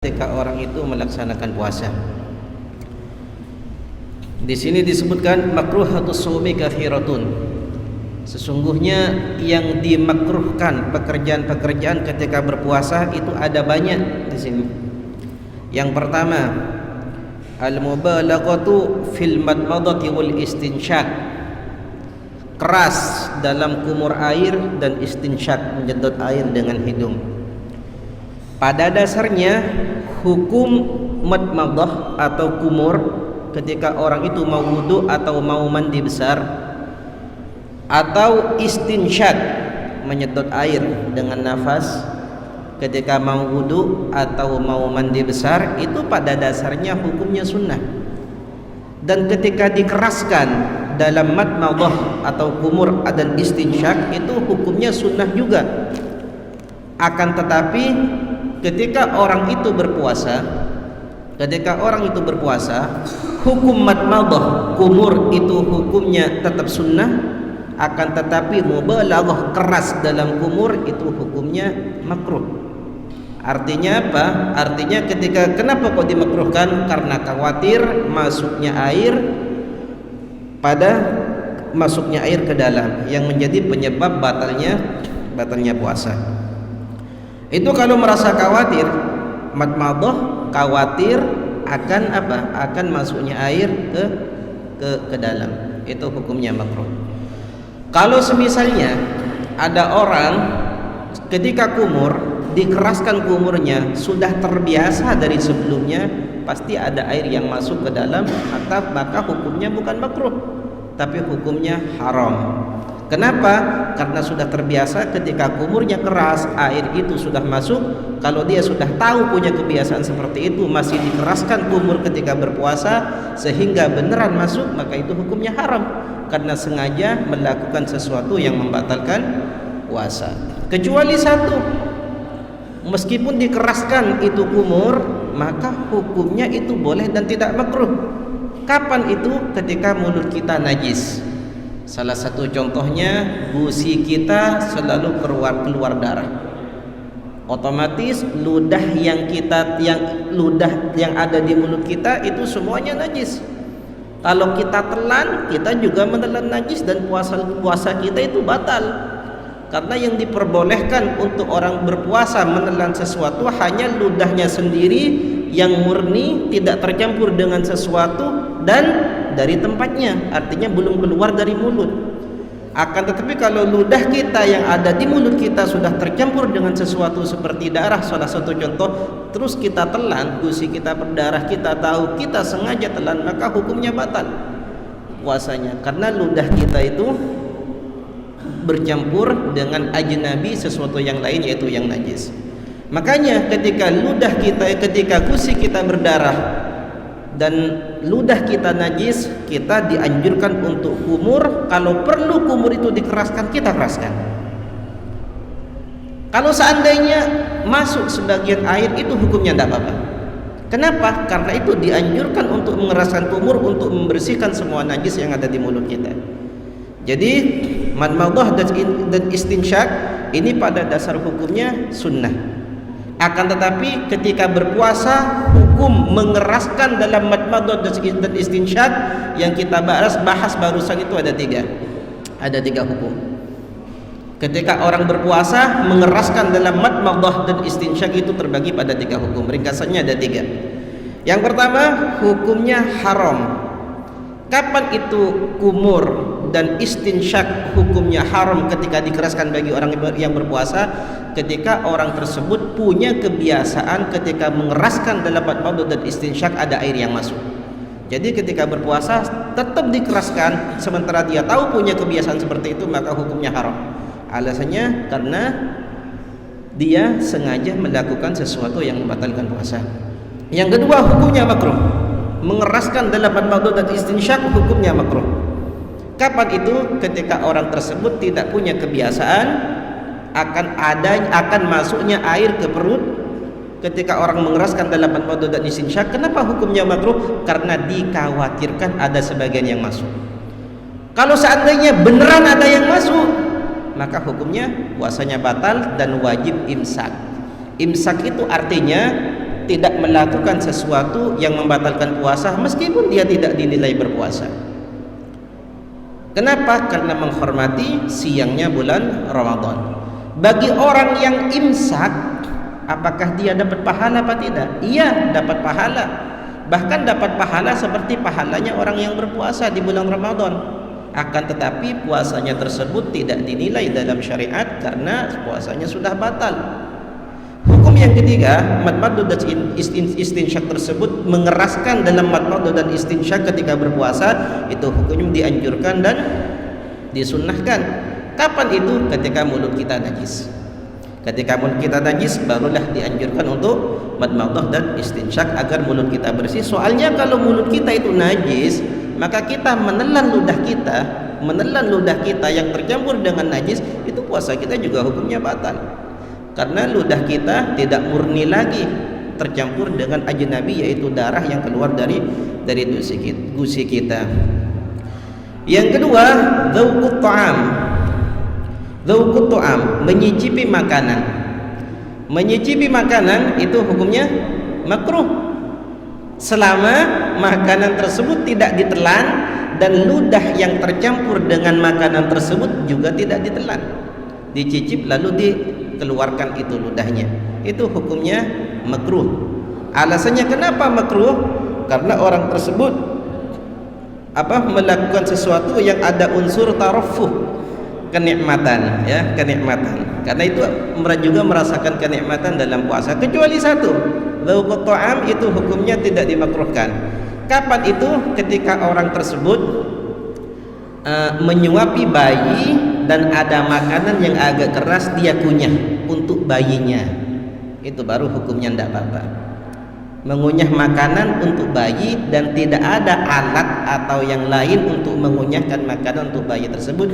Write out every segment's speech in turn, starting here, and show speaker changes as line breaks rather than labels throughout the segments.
ketika orang itu melaksanakan puasa. Di sini disebutkan makruhatus shaumi kathiratun. Sesungguhnya yang dimakruhkan pekerjaan-pekerjaan ketika berpuasa itu ada banyak di sini. Yang pertama, al-mubalaghatu fil madmadati wal istinsyaq. Keras dalam kumur air dan istinsyaq, menjedot air dengan hidung. Pada dasarnya hukum madmadah atau kumur ketika orang itu mau wudu atau mau mandi besar, atau istinsyaq menyedot air dengan nafas ketika mau wudu atau mau mandi besar, itu pada dasarnya hukumnya sunnah. Dan ketika dikeraskan dalam madmadah atau kumur dan istinsyaq itu hukumnya sunnah juga. Akan tetapi ketika orang itu berpuasa, hukum madmadah kumur itu hukumnya tetap sunnah. Akan tetapi mubalaghah keras dalam kumur itu hukumnya makruh. Artinya apa? Artinya kenapa kok dimakruhkan? Karena khawatir masuknya air ke dalam yang menjadi penyebab batalnya puasa. Itu kalau merasa khawatir, madmadah khawatir akan apa? Akan masuknya air ke dalam. Itu hukumnya makruh. Kalau semisalnya ada orang ketika kumur, dikeraskan kumurnya, sudah terbiasa dari sebelumnya, pasti ada air yang masuk ke dalam, maka hukumnya bukan makruh, tapi hukumnya haram. Kenapa? Karena sudah terbiasa ketika kumurnya keras, air itu sudah masuk. Kalau dia sudah tahu punya kebiasaan seperti itu, masih dikeraskan kumur ketika berpuasa sehingga beneran masuk, maka itu hukumnya haram, karena sengaja melakukan sesuatu yang membatalkan puasa. Kecuali satu, meskipun dikeraskan itu kumur, maka hukumnya itu boleh dan tidak makruh. Kapan itu? Ketika mulut kita najis. Salah satu contohnya, gusi kita selalu keluar darah. Otomatis ludah yang ada di mulut kita itu semuanya najis. Kalau kita telan, kita juga menelan najis dan puasa kita itu batal. Karena yang diperbolehkan untuk orang berpuasa menelan sesuatu hanya ludahnya sendiri yang murni, tidak tercampur dengan sesuatu dan dari tempatnya, artinya belum keluar dari mulut. Akan tetapi kalau ludah kita yang ada di mulut kita sudah tercampur dengan sesuatu seperti darah, salah satu contoh, terus kita telan, gusi kita berdarah, kita tahu kita sengaja telan, maka hukumnya batal puasanya, karena ludah kita itu bercampur dengan ajnabi, sesuatu yang lain, yaitu yang najis. Makanya ketika gusi kita berdarah dan ludah kita najis, kita dianjurkan untuk kumur. Kalau perlu kumur itu dikeraskan, kita keraskan. Kalau seandainya masuk sebagian air, itu hukumnya tidak apa-apa. Kenapa? Karena itu dianjurkan untuk mengeraskan kumur untuk membersihkan semua najis yang ada di mulut kita. Jadi madmadah dan istinsyaq ini pada dasar hukumnya sunnah. Akan tetapi ketika berpuasa, hukum mengeraskan dalam madmadah dan istinsyaq yang kita bahas barusan itu ada tiga hukum. Ketika orang berpuasa mengeraskan dalam madmadah dan istinsyaq itu terbagi pada tiga hukum. Ringkasannya ada tiga. Yang pertama, hukumnya haram. Kapan itu kumur dan istinsyaq hukumnya haram ketika dikeraskan bagi orang yang berpuasa? Ketika orang tersebut punya kebiasaan ketika mengeraskan dalam madmadah dan istinsyaq ada air yang masuk. Jadi ketika berpuasa tetap dikeraskan sementara dia tahu punya kebiasaan seperti itu, maka hukumnya haram. Alasannya karena dia sengaja melakukan sesuatu yang membatalkan puasa. Yang kedua, hukumnya makruh. Mengeraskan dalam madmadah dan istinsyaq hukumnya makruh. Kapan itu? Ketika orang tersebut tidak punya kebiasaan akan masuknya air ke perut ketika orang mengeraskan dalam madmadah dan istinsyaq. Kenapa hukumnya makruh? Karena dikhawatirkan ada sebagian yang masuk. Kalau seandainya beneran ada yang masuk, maka hukumnya puasanya batal dan wajib imsak. Imsak itu artinya tidak melakukan sesuatu yang membatalkan puasa meskipun dia tidak dinilai berpuasa. Kenapa? Karena menghormati siangnya bulan Ramadan. Bagi orang yang imsak, apakah dia dapat pahala apa tidak? Iya, dapat pahala. Bahkan dapat pahala seperti pahalanya orang yang berpuasa di bulan Ramadan. Akan tetapi puasanya tersebut tidak dinilai dalam syariat karena puasanya sudah batal. Hukum yang ketiga, madmadud dan istinsyak tersebut mengeraskan dalam madmadud dan istinsyak ketika berpuasa, itu hukumnya dianjurkan dan disunnahkan. Kapan itu? Ketika mulut kita najis. Ketika mulut kita najis barulah dianjurkan untuk madmadah dan istinsyak agar mulut kita bersih. Soalnya kalau mulut kita itu najis, maka kita menelan ludah kita yang tercampur dengan najis, itu puasa kita juga hukumnya batal. Karena ludah kita tidak murni lagi, tercampur dengan ajnabi, yaitu darah yang keluar dari gusi kita. Yang kedua, dzauqut ta'am. Dzauqut ta'am, menyicipi makanan. Menyicipi makanan itu hukumnya makruh selama makanan tersebut tidak ditelan dan ludah yang tercampur dengan makanan tersebut juga tidak ditelan. Dicicip lalu dikeluarkan itu ludahnya. Itu hukumnya makruh. Alasannya kenapa makruh? Karena orang tersebut melakukan sesuatu yang ada unsur tarafuh, kenikmatan, ya, kenikmatan. Karena itu juga merasakan kenikmatan dalam puasa, kecuali satu, dzauqut ta'am, itu hukumnya tidak dimakruhkan. Kapan itu? Ketika orang tersebut menyuapi bayi dan ada makanan yang agak keras dia kunyah untuk bayinya, itu baru hukumnya tidak apa-apa. Mengunyah makanan untuk bayi dan tidak ada alat atau yang lain untuk mengunyahkan makanan untuk bayi tersebut.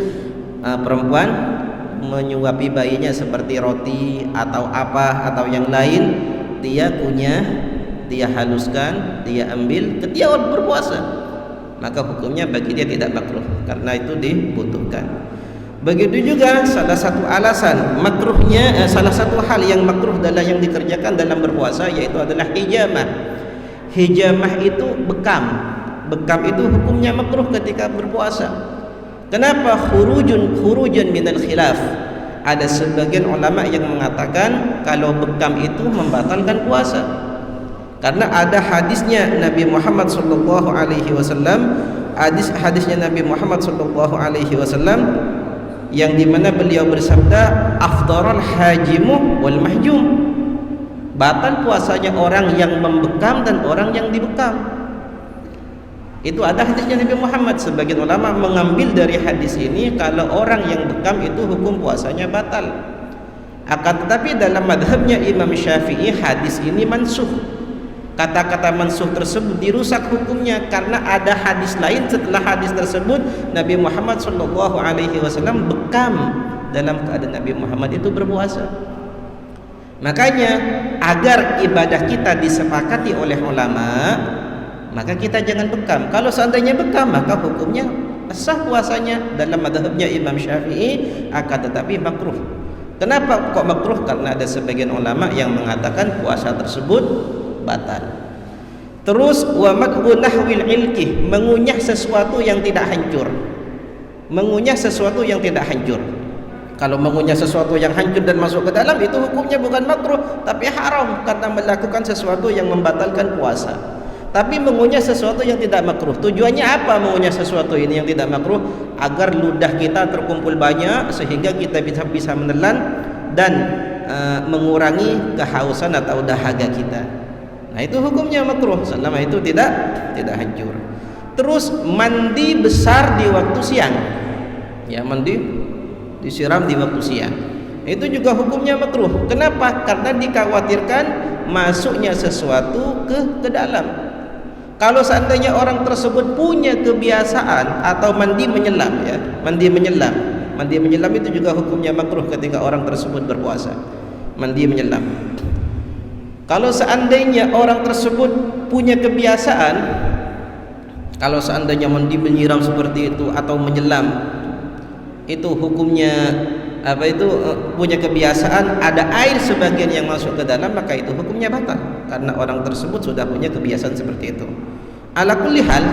Perempuan menyuapi bayinya seperti roti atau apa atau yang lain, dia kunyah, dia haluskan, dia ambil ketika berpuasa, maka hukumnya bagi dia tidak makruh karena itu dibutuhkan. Begitu juga salah satu alasan makruhnya, salah satu hal yang makruh dalam yang dikerjakan dalam berpuasa yaitu adalah hijamah. Hijamah itu bekam. Bekam itu hukumnya makruh ketika berpuasa. Kenapa? Khurujun minal khilaf. Ada sebagian ulama yang mengatakan kalau bekam itu membatalkan puasa. Karena ada hadisnya Nabi Muhammad sallallahu alaihi wasallam, hadisnya Nabi Muhammad sallallahu alaihi wasallam yang dimana beliau bersabda, afdarul hajimu wal mahjum. Batal puasanya orang yang membekam dan orang yang dibekam. Itu ada hadisnya Nabi Muhammad. Sebagian ulama mengambil dari hadis ini kalau orang yang bekam itu hukum puasanya batal. Akan tetapi dalam madhabnya Imam Syafi'i hadis ini mansuh. Kata-kata mansuh tersebut dirusak hukumnya karena ada hadis lain setelah hadis tersebut Nabi Muhammad SAW bekam dalam keadaan Nabi Muhammad itu berpuasa. Makanya agar ibadah kita disepakati oleh ulama, maka kita jangan bekam. Kalau seandainya bekam, maka hukumnya sah puasanya dalam madhabnya Imam Syafi'i, akan tetapi makruh. Kenapa kok makruh? Karena ada sebagian ulama yang mengatakan puasa tersebut batal. Terus wa mad'u nahwil ilki, mengunyah sesuatu yang tidak hancur. Mengunyah sesuatu yang tidak hancur. Kalau mengunyah sesuatu yang hancur dan masuk ke dalam, itu hukumnya bukan makruh tapi haram karena melakukan sesuatu yang membatalkan puasa. Tapi mengunyah sesuatu yang tidak makruh, tujuannya apa mengunyah sesuatu ini yang tidak makruh? Agar ludah kita terkumpul banyak sehingga kita bisa menelan dan mengurangi kehausan atau dahaga kita. Nah, itu hukumnya makruh selama itu tidak hancur. Terus mandi besar di waktu siang. Ya, mandi disiram di waktu siang. Itu juga hukumnya makruh. Kenapa? Karena dikhawatirkan masuknya sesuatu ke dalam. Kalau seandainya orang tersebut punya kebiasaan atau mandi menyelam, ya, mandi menyelam itu juga hukumnya makruh ketika orang tersebut berpuasa. Mandi menyelam. Kalau seandainya orang tersebut punya kebiasaan, kalau seandainya mandi menyiram seperti itu atau menyelam, itu hukumnya punya kebiasaan, ada air sebagian yang masuk ke dalam, maka itu hukumnya batal. karena orang tersebut sudah punya kebiasaan seperti itu. Ala kulli hal,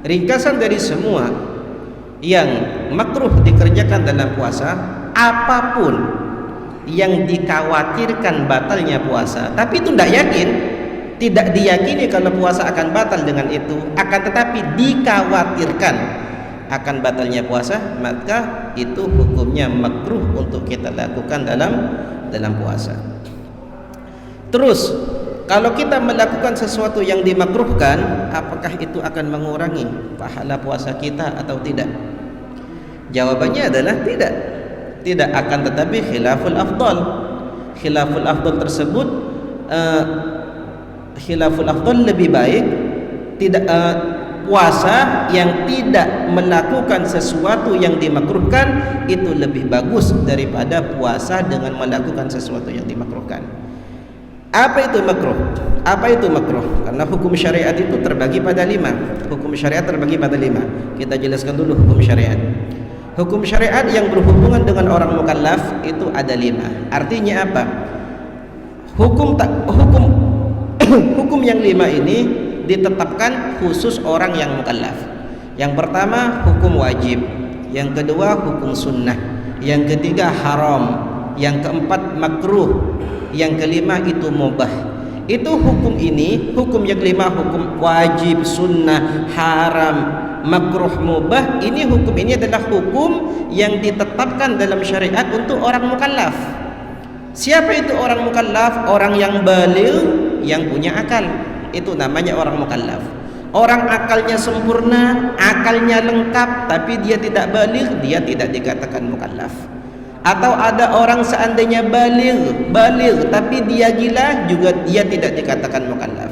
ringkasan dari semua yang makruh dikerjakan dalam puasa, apapun yang dikhawatirkan batalnya puasa, tapi itu tidak yakin, tidak diyakini kalau puasa akan batal dengan itu, akan tetapi dikhawatirkan akan batalnya puasa, maka itu hukumnya makruh untuk kita lakukan dalam puasa. Terus kalau kita melakukan sesuatu yang dimakruhkan, apakah itu akan mengurangi pahala puasa kita atau tidak? Jawabannya adalah tidak. Tidak akan, tetapi khilaful afdal. Khilaful afdal tersebut khilaful afdal lebih baik tidak puasa yang tidak melakukan sesuatu yang dimakruhkan itu lebih bagus daripada puasa dengan melakukan sesuatu yang dimakruhkan. Apa itu makruh? Apa itu makruh? Karena hukum syariat itu terbagi pada 5. Hukum syariat terbagi pada 5. Kita jelaskan dulu hukum syariat. Hukum syariat yang berhubungan dengan orang mukallaf itu ada 5. Artinya apa? Hukum yang 5 ini ditetapkan khusus orang yang mukallaf. Yang pertama hukum wajib, yang kedua hukum sunnah, yang ketiga haram, yang keempat makruh, yang kelima itu mubah. Itu hukum ini, hukum yang 5, hukum wajib, sunnah, haram, makruh, mubah. Ini hukum ini adalah hukum yang ditetapkan dalam syariat untuk orang mukallaf. Siapa itu orang mukallaf? Orang yang baligh, yang punya akal. Itu namanya orang mukallaf. Orang akalnya sempurna, akalnya lengkap, tapi dia tidak baligh, dia tidak dikatakan mukallaf. Atau ada orang seandainya baligh tapi dia gila, juga dia tidak dikatakan mukallaf.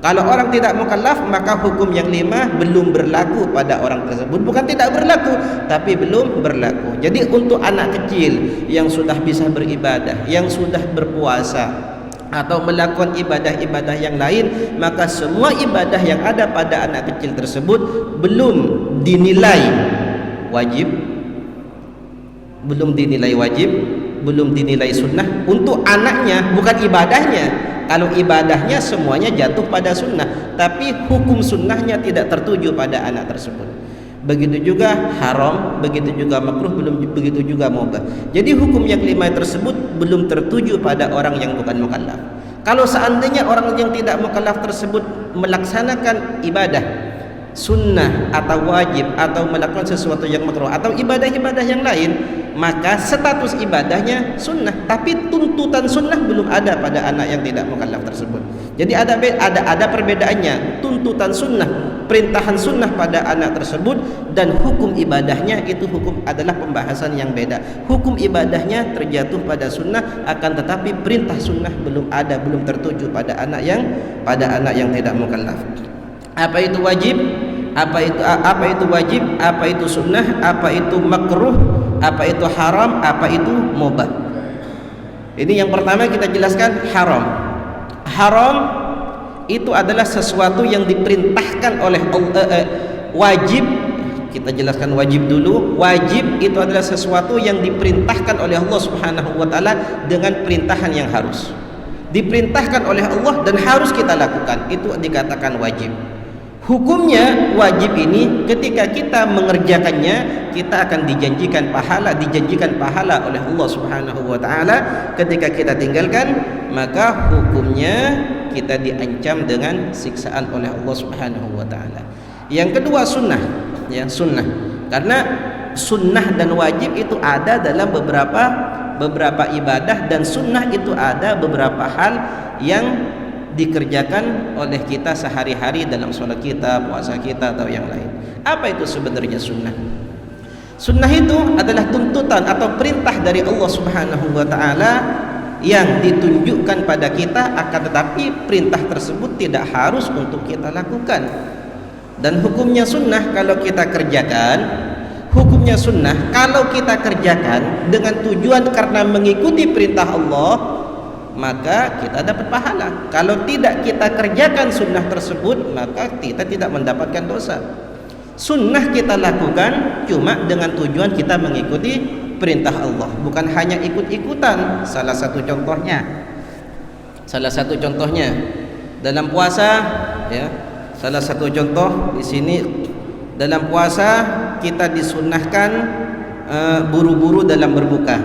Kalau orang tidak mukallaf, maka hukum yang 5 belum berlaku pada orang tersebut. Bukan tidak berlaku, tapi belum berlaku. Jadi untuk anak kecil yang sudah bisa beribadah, yang sudah berpuasa atau melakukan ibadah-ibadah yang lain, maka semua ibadah yang ada pada anak kecil tersebut belum dinilai wajib, belum dinilai sunnah untuk anaknya, bukan ibadahnya. Kalau ibadahnya semuanya jatuh pada sunnah, tapi hukum sunnahnya tidak tertuju pada anak tersebut. Begitu juga haram, begitu juga makruh, begitu juga mubah. Jadi hukum yang 5 tersebut belum tertuju pada orang yang bukan mukallaf. Kalau seandainya orang yang tidak mukallaf tersebut melaksanakan ibadah sunnah atau wajib atau melakukan sesuatu yang makruh atau ibadah-ibadah yang lain, maka status ibadahnya sunnah, tapi tuntutan sunnah belum ada pada anak yang tidak mukallaf tersebut. Jadi ada perbedaannya, tuntutan sunnah, perintahan sunnah pada anak tersebut, dan hukum ibadahnya itu hukum adalah pembahasan yang beda. Hukum ibadahnya terjatuh pada sunnah, akan tetapi perintah sunnah belum ada, belum tertuju pada anak yang tidak mukallaf. Apa itu wajib? Apa itu wajib? Apa itu sunnah? Apa itu makruh? Apa itu haram? Apa itu mubah? Ini yang pertama kita jelaskan haram. Haram itu adalah sesuatu yang diperintahkan oleh Allah. Wajib, kita jelaskan wajib dulu. Wajib itu adalah sesuatu yang diperintahkan oleh Allah Subhanahu wa taala dengan perintahan yang harus. Diperintahkan oleh Allah dan harus kita lakukan, itu dikatakan wajib. Hukumnya wajib ini ketika kita mengerjakannya, kita akan dijanjikan pahala oleh Allah Subhanahu wa taala. Ketika kita tinggalkan, maka hukumnya kita diancam dengan siksaan oleh Allah Subhanahu wa taala. Yang kedua sunnah, ya sunnah. Karena sunnah dan wajib itu ada dalam beberapa ibadah, dan sunnah itu ada beberapa hal yang dikerjakan oleh kita sehari-hari dalam sholat kita, puasa kita, atau yang lain. Apa itu sebenarnya sunnah? Sunnah itu adalah tuntutan atau perintah dari Allah Subhanahu wa taala yang ditunjukkan pada kita, akan tetapi perintah tersebut tidak harus untuk kita lakukan. Dan hukumnya sunnah kalau kita kerjakan, hukumnya sunnah kalau kita kerjakan dengan tujuan karena mengikuti perintah Allah, maka kita dapat pahala. Kalau tidak kita kerjakan sunnah tersebut, maka kita tidak mendapatkan dosa. Sunnah kita lakukan cuma dengan tujuan kita mengikuti perintah Allah, bukan hanya ikut-ikutan. Salah satu contohnya, Salah satu contohnya dalam puasa, ya. Salah satu contoh di sini, dalam puasa kita disunnahkan buru-buru dalam berbuka.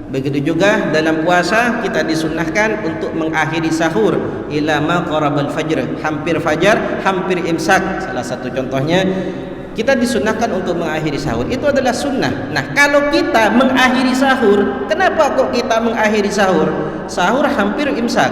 Begitu juga dalam puasa kita disunnahkan untuk mengakhiri sahur ila ma qarabal fajr, hampir fajar, hampir imsak. Salah satu contohnya kita disunnahkan untuk mengakhiri sahur. Itu adalah sunnah. Nah, kalau kita mengakhiri sahur, kenapa kok kita mengakhiri sahur? Sahur hampir imsak.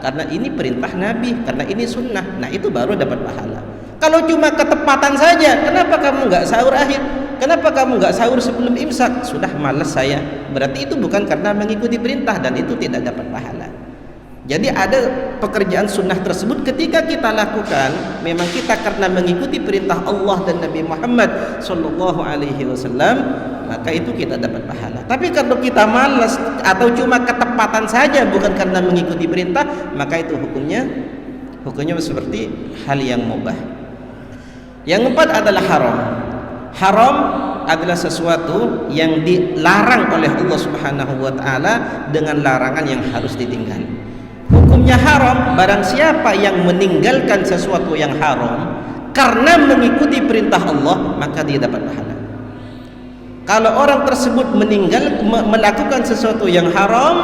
Karena ini perintah Nabi, karena ini sunnah. Nah, itu baru dapat pahala. Kalau cuma ketepatan saja, kenapa kamu nggak sahur akhir? Kenapa kamu nggak sahur sebelum imsak? Sudah malas saya. Berarti itu bukan karena mengikuti perintah, dan itu tidak dapat pahala. Jadi ada pekerjaan sunnah tersebut ketika kita lakukan, memang kita karena mengikuti perintah Allah dan Nabi Muhammad Sallallahu Alaihi Wasallam, maka itu kita dapat pahala. Tapi kalau kita malas atau cuma ketepatan saja bukan karena mengikuti perintah, maka itu hukumnya seperti hal yang mubah. Yang keempat adalah haram. Haram adalah sesuatu yang dilarang oleh Allah Subhanahu wa taala dengan larangan yang harus ditinggal. Hukumnya haram barang siapa yang meninggalkan sesuatu yang haram karena mengikuti perintah Allah, maka dia dapat pahala. Kalau orang tersebut melakukan sesuatu yang haram,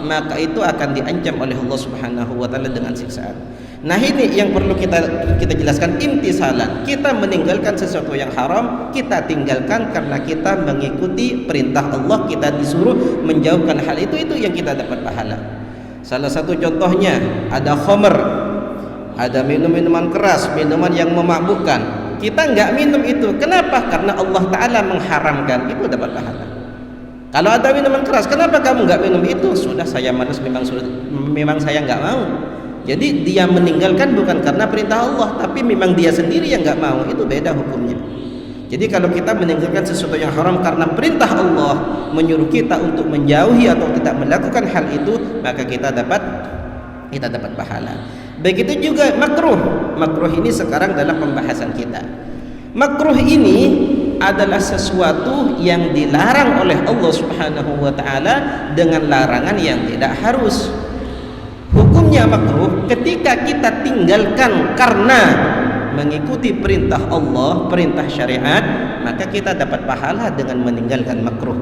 maka itu akan diancam oleh Allah Subhanahu wa taala dengan siksaan. Nah, ini yang perlu kita jelaskan, imtisalan. Kita meninggalkan sesuatu yang haram, kita tinggalkan karena kita mengikuti perintah Allah, kita disuruh menjauhkan hal itu yang kita dapat pahala. Salah satu contohnya ada khamr, ada minuman keras, minuman yang memabukkan. Kita enggak minum itu. Kenapa? Karena Allah Ta'ala mengharamkan, itu dapat pahala. Kalau ada minuman keras, kenapa kamu enggak minum itu? Sudah, saya malas, memang saya enggak mau. Jadi dia meninggalkan bukan karena perintah Allah, tapi memang dia sendiri yang enggak mau. Itu beda hukumnya. Jadi kalau kita meninggalkan sesuatu yang haram karena perintah Allah menyuruh kita untuk menjauhi atau tidak melakukan hal itu, maka kita dapat pahala. Begitu juga makruh. Makruh ini sekarang dalam pembahasan kita. Makruh ini adalah sesuatu yang dilarang oleh Allah Subhanahu wa taala dengan larangan yang tidak harus. Hukumnya makruh ketika kita tinggalkan karena mengikuti perintah Allah, perintah syariat, maka kita dapat pahala dengan meninggalkan makruh.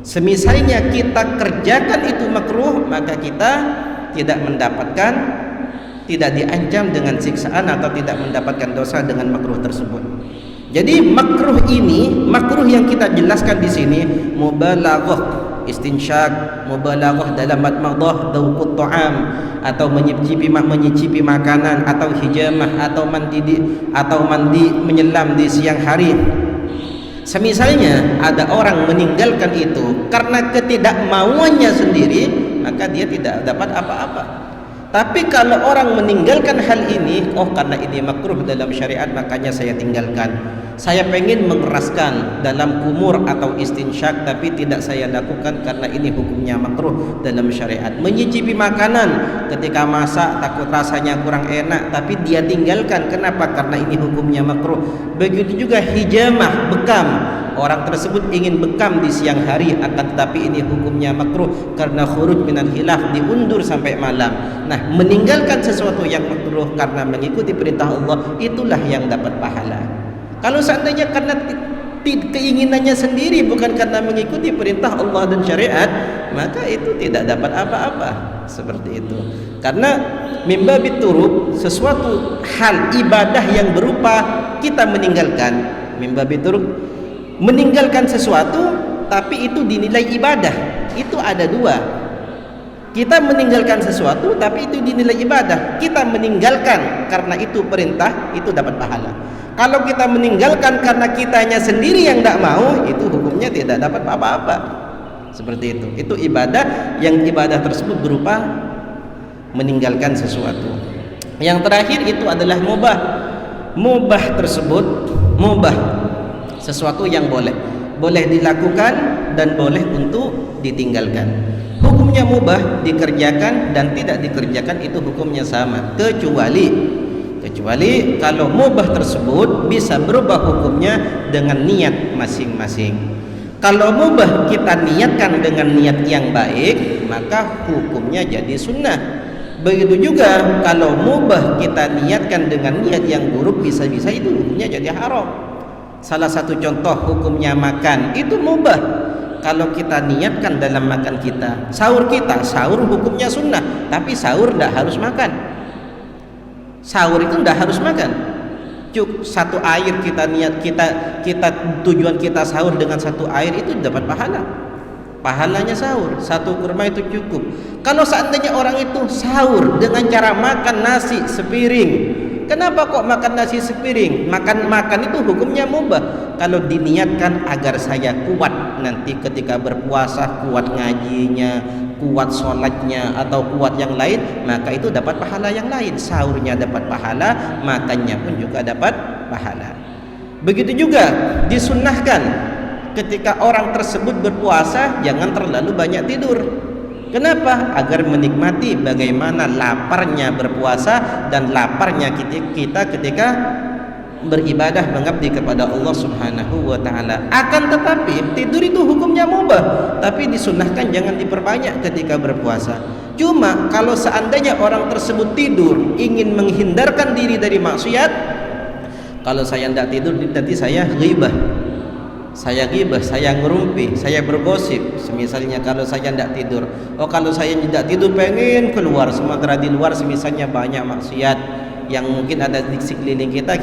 Semisalnya kita kerjakan itu makruh, maka kita tidak diancam dengan siksaan atau tidak mendapatkan dosa dengan makruh tersebut. Jadi makruh yang kita jelaskan di sini mubalaghah, istinsyak, mubalaghah dalam madmadah, dzauqut ta'am, atau menyicipi makanan, atau hijamah, atau mandi menyelam di siang hari. Semisalnya ada orang meninggalkan itu karena ketidakmauannya sendiri, maka dia tidak dapat apa-apa. Tapi kalau orang meninggalkan hal ini, karena ini makruh dalam syariat, makanya saya tinggalkan. Saya pengen mengeraskan dalam kumur atau istinsyak, tapi tidak saya lakukan karena ini hukumnya makruh dalam syariat. Menyicipi makanan ketika masak takut rasanya kurang enak, tapi dia tinggalkan. Kenapa? Karena ini hukumnya makruh. Begitu juga hijamah, bekam. Orang tersebut ingin bekam di siang hari, akan tetapi ini hukumnya makruh karena khuruj minal hilaf, diundur sampai malam. Nah, meninggalkan sesuatu yang makruh karena mengikuti perintah Allah, itulah yang dapat pahala. Kalau seandainya karena keinginannya sendiri, bukan karena mengikuti perintah Allah dan syariat, maka itu tidak dapat apa-apa. Seperti itu. Karena mimbabit turuk, sesuatu hal ibadah yang berupa kita meninggalkan, mimbabit turuk, meninggalkan sesuatu tapi itu dinilai ibadah, itu ada dua. Kita meninggalkan sesuatu tapi itu dinilai ibadah. Kita meninggalkan karena itu perintah, itu dapat pahala. Kalau kita meninggalkan karena kitanya sendiri yang tidak mau, itu hukumnya tidak dapat apa-apa. Seperti itu. Itu ibadah yang ibadah tersebut berupa meninggalkan sesuatu. Yang terakhir itu adalah mubah. Mubah tersebut, mubah, sesuatu yang boleh dilakukan dan boleh untuk ditinggalkan. Hukumnya mubah, dikerjakan dan tidak dikerjakan itu hukumnya sama, kecuali kalau mubah tersebut bisa berubah hukumnya dengan niat masing-masing. Kalau mubah kita niatkan dengan niat yang baik, maka hukumnya jadi sunnah. Begitu juga kalau mubah kita niatkan dengan niat yang buruk, bisa-bisa itu hukumnya jadi haram. Salah satu contoh hukumnya makan itu mubah. Kalau kita niatkan dalam makan kita, sahur hukumnya sunnah, tapi sahur tidak harus makan. Sahur itu tidak harus makan. Satu air kita niat kita tujuan kita sahur dengan satu air itu dapat pahalanya sahur. Satu kurma itu cukup. Kalau seandainya orang itu sahur dengan cara makan nasi sepiring, kenapa kok makan nasi sepiring? Makan itu hukumnya mubah. Kalau diniatkan agar saya kuat nanti ketika berpuasa, kuat ngajinya, kuat sholatnya, atau kuat yang lain, maka itu dapat pahala yang lain. Sahurnya dapat pahala, makannya pun juga dapat pahala. Begitu juga disunnahkan ketika orang tersebut berpuasa jangan terlalu banyak tidur. Kenapa? Agar menikmati bagaimana laparnya berpuasa dan laparnya kita ketika beribadah mengabdi kepada Allah Subhanahu wa taala. Akan tetapi tidur itu hukumnya mubah, tapi disunnahkan jangan diperbanyak ketika berpuasa. Cuma kalau seandainya orang tersebut tidur ingin menghindarkan diri dari maksiat, kalau saya tidak tidur nanti saya ghibah, saya ngerumpi, saya bergosip. Misalnya kalau saya tidak tidur, kalau saya tidak tidur pengen keluar, sementara di luar misalnya banyak maksiat yang mungkin ada di sekeliling kita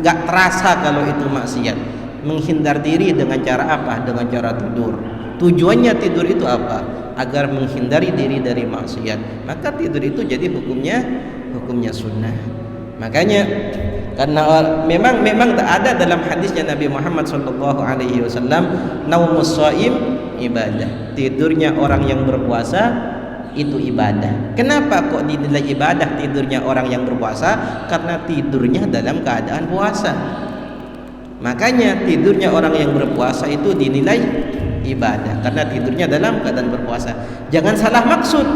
nggak terasa kalau itu maksiat. Menghindar diri dengan cara apa? Dengan cara tidur. Tujuannya tidur itu apa? Agar menghindari diri dari maksiat. Maka tidur itu jadi hukumnya sunnah. Makanya karena memang tak ada dalam hadisnya Nabi Muhammad SAW, naumus shaim ibadah. Tidurnya orang yang berpuasa itu ibadah. Kenapa kok dinilai ibadah tidurnya orang yang berpuasa? Karena tidurnya dalam keadaan puasa. Makanya tidurnya orang yang berpuasa itu dinilai ibadah karena tidurnya dalam keadaan berpuasa. Jangan salah maksud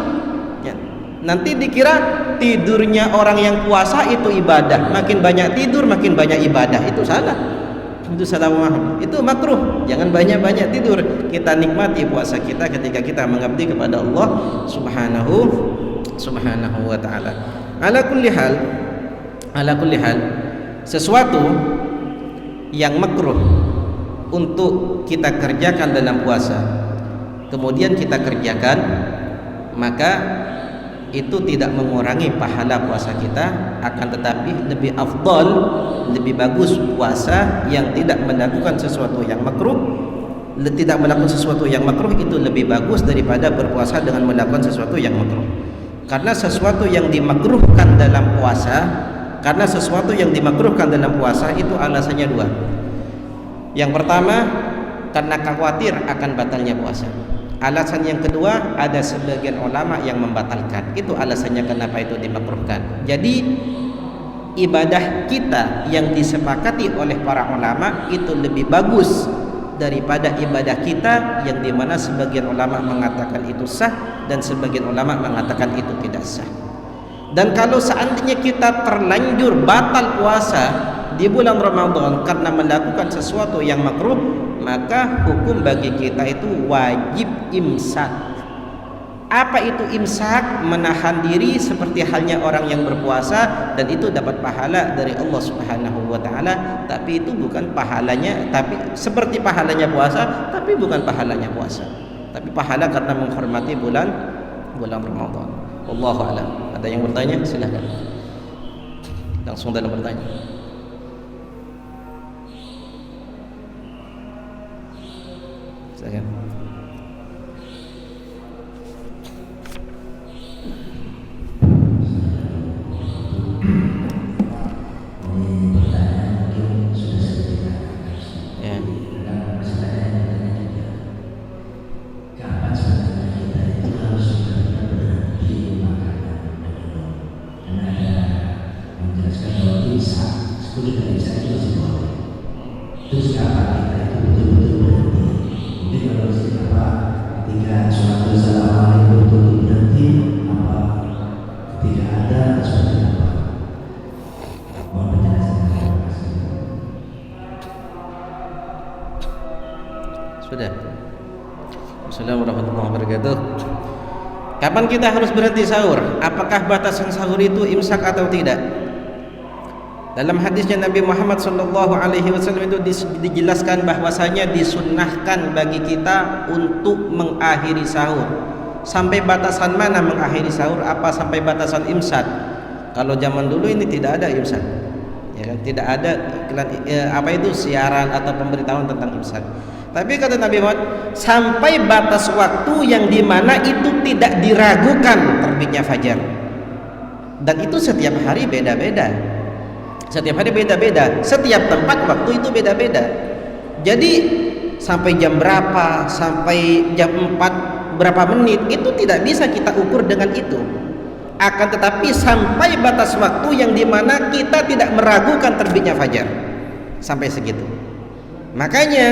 ya. Nanti dikira tidurnya orang yang puasa itu ibadah, makin banyak tidur makin banyak ibadah. Itu salah. Itu salah paham. Itu makruh. Jangan banyak-banyak tidur. Kita nikmati puasa kita ketika kita mengabdi kepada Allah Subhanahu wa taala. Ala kulli hal sesuatu yang makruh untuk kita kerjakan dalam puasa, kemudian kita kerjakan, maka itu tidak mengurangi pahala puasa kita, akan tetapi lebih afdal, lebih bagus puasa yang tidak melakukan sesuatu yang makruh. Tidak melakukan sesuatu yang makruh itu lebih bagus daripada berpuasa dengan melakukan sesuatu yang makruh. Karena sesuatu yang dimakruhkan dalam puasa, itu alasannya dua. Yang pertama, karena khawatir akan batalnya puasa. Alasan yang kedua, ada sebagian ulama yang membatalkan. Itu alasannya kenapa itu dimakruhkan. Jadi ibadah kita yang disepakati oleh para ulama itu lebih bagus daripada ibadah kita yang dimana sebagian ulama mengatakan itu sah dan sebagian ulama mengatakan itu tidak sah. Dan kalau seandainya kita terlanjur batal puasa di bulan Ramadan karena melakukan sesuatu yang makruh, maka hukum bagi kita itu wajib imsak. Apa itu imsak? Menahan diri seperti halnya orang yang berpuasa, dan itu dapat pahala dari Allah Subhanahu wa taala, tapi itu bukan pahalanya, tapi seperti pahalanya puasa, tapi bukan pahalanya puasa. Tapi pahala karena menghormati bulan Ramadan. Wallahu a'lam. Ada yang bertanya? Silakan. Langsung dalam bertanya. Silakan.
Terus kapan kita itu betul-betul berhenti? Mungkin kalau istilah
Sudah. Assalamualaikum warahmatullahi wabarakatuh. Kapan kita harus berhenti sahur? Apakah batasan sahur itu imsak atau tidak? Dalam hadisnya Nabi Muhammad SAW itu dijelaskan bahwasanya disunnahkan bagi kita untuk mengakhiri sahur. Sampai batasan mana mengakhiri sahur? Apa sampai batasan imsak? Kalau zaman dulu ini tidak ada imsak, ya kan? Tidak ada iklan, apa itu siaran atau pemberitahuan tentang imsak. Tapi kata Nabi Muhammad, sampai batas waktu yang dimana itu tidak diragukan terbitnya fajar. Dan itu setiap hari beda-beda. Setiap hari beda-beda. Setiap tempat waktu itu beda-beda. Jadi sampai jam berapa, sampai jam 4 berapa menit, itu tidak bisa kita ukur dengan itu. Akan tetapi sampai batas waktu yang dimana kita tidak meragukan terbitnya fajar. Sampai segitu. Makanya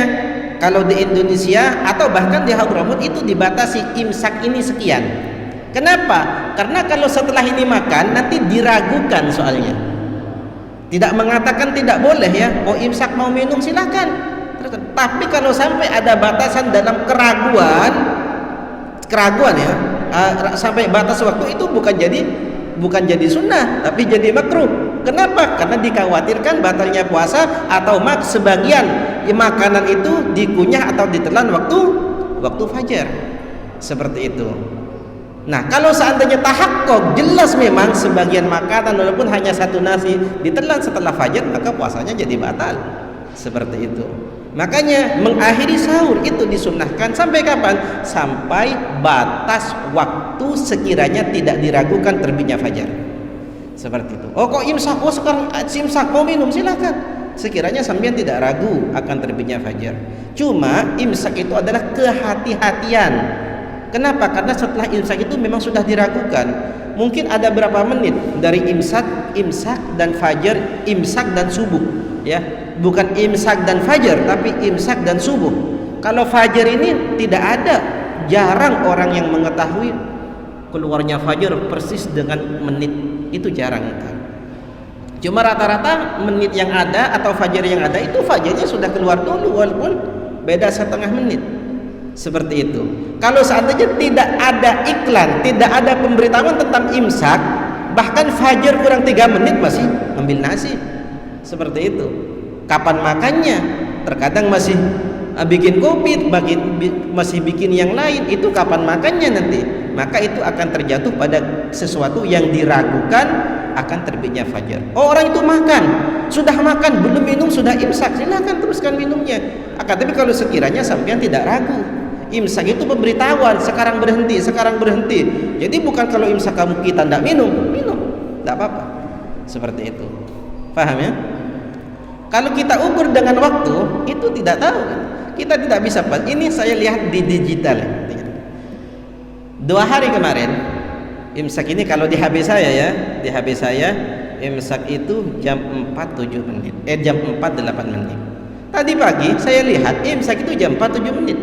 kalau di Indonesia atau bahkan di Hadramaut itu dibatasi imsak ini sekian. Kenapa? Karena kalau setelah ini makan nanti diragukan soalnya. Tidak mengatakan tidak boleh ya, mau imsak mau minum silakan. Tapi kalau sampai ada batasan dalam keraguan ya, sampai batas waktu itu bukan jadi sunnah tapi jadi makruh. Kenapa? Karena dikhawatirkan batalnya puasa atau sebagian makanan itu dikunyah atau ditelan waktu fajar. Seperti itu. Nah, kalau seandainya tahakkuk jelas memang sebagian makanan walaupun hanya satu nasi ditelan setelah fajar, maka puasanya jadi batal. Seperti itu. Makanya mengakhiri sahur itu disunnahkan sampai kapan? Sampai batas waktu sekiranya tidak diragukan terbitnya fajar. Seperti itu. Oh kok imsak? Oh sekarang imsak mau minum silakan. Sekiranya sampean tidak ragu akan terbitnya fajar. Cuma imsak itu adalah kehati-hatian. Kenapa? Karena setelah imsak itu memang sudah diragukan. Mungkin ada berapa menit dari imsak dan fajar, imsak dan subuh, ya. Bukan imsak dan fajar, tapi imsak dan subuh. Kalau fajar ini tidak ada, jarang orang yang mengetahui keluarnya fajar persis dengan menit, itu jarang. Cuma rata-rata menit yang ada atau fajar yang ada itu fajarnya sudah keluar dulu walaupun beda setengah menit. Seperti itu. Kalau seandainya tidak ada iklan, tidak ada pemberitahuan tentang imsak, bahkan fajar kurang 3 menit masih ambil nasi. Seperti itu. Kapan makannya? Terkadang masih bikin kopi, masih bikin yang lain. Itu kapan makannya nanti? Maka itu akan terjatuh pada sesuatu yang diragukan akan terbitnya fajar. Oh, orang itu makan, sudah makan, belum minum, sudah imsak, silakan teruskan minumnya. Tapi kalau sekiranya sampean tidak ragu, imsak itu pemberitahuan, sekarang berhenti. Jadi bukan kalau imsak kita tidak minum, tidak apa-apa. Seperti itu. Paham ya? Kalau kita ukur dengan waktu, itu tidak tahu. Kita tidak bisa. Ini saya lihat di digital. 2 hari kemarin, imsak ini kalau di HP saya ya, imsak itu jam 4:07 menit. Jam 4:08 menit. Tadi pagi saya lihat imsak itu jam 4:07 menit.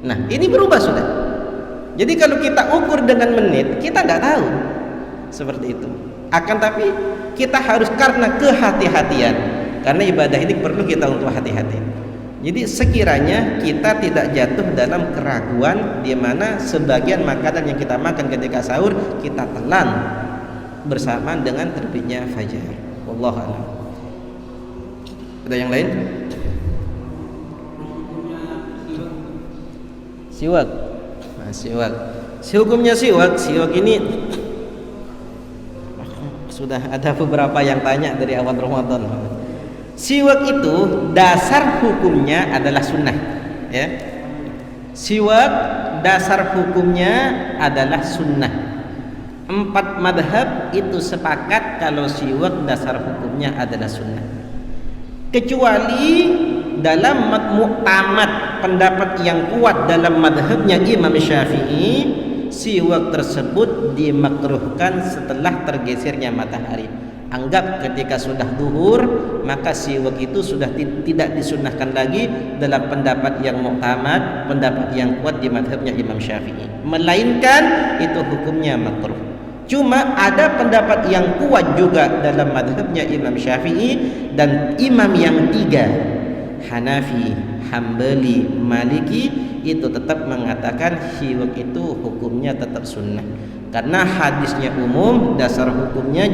Nah, ini berubah sudah. Jadi kalau kita ukur dengan menit, kita nggak tahu. Seperti itu. Akan tapi kita harus karena kehati-hatian. Karena ibadah ini perlu kita untuk hati-hati. Jadi sekiranya kita tidak jatuh dalam keraguan di mana sebagian makanan yang kita makan ketika sahur kita telan bersamaan dengan terbitnya fajar. Wallahu a'lam. Ada yang lain? Siwak. Nah, siwak. Hukumnya siwak ini sudah ada beberapa yang tanya dari awal Ramadan. Siwak itu dasar hukumnya adalah sunnah, ya. Siwak dasar hukumnya adalah sunnah. 4 madhab itu sepakat kalau siwak dasar hukumnya adalah sunnah. Kecuali dalam mu'tamad, pendapat yang kuat dalam madhabnya Imam Syafi'i, siwak tersebut dimakruhkan setelah tergesernya matahari. Anggap ketika sudah zuhur, maka siwak itu sudah tidak disunnahkan lagi dalam pendapat yang mu'tamad, pendapat yang kuat di madhabnya Imam Syafi'i, melainkan itu hukumnya makruh. Cuma ada pendapat yang kuat juga dalam madhabnya Imam Syafi'i dan imam yang 3, Hanafi, Hambali, Maliki itu tetap mengatakan siwak itu hukumnya tetap sunnah. Karena hadisnya umum, dasar hukumnya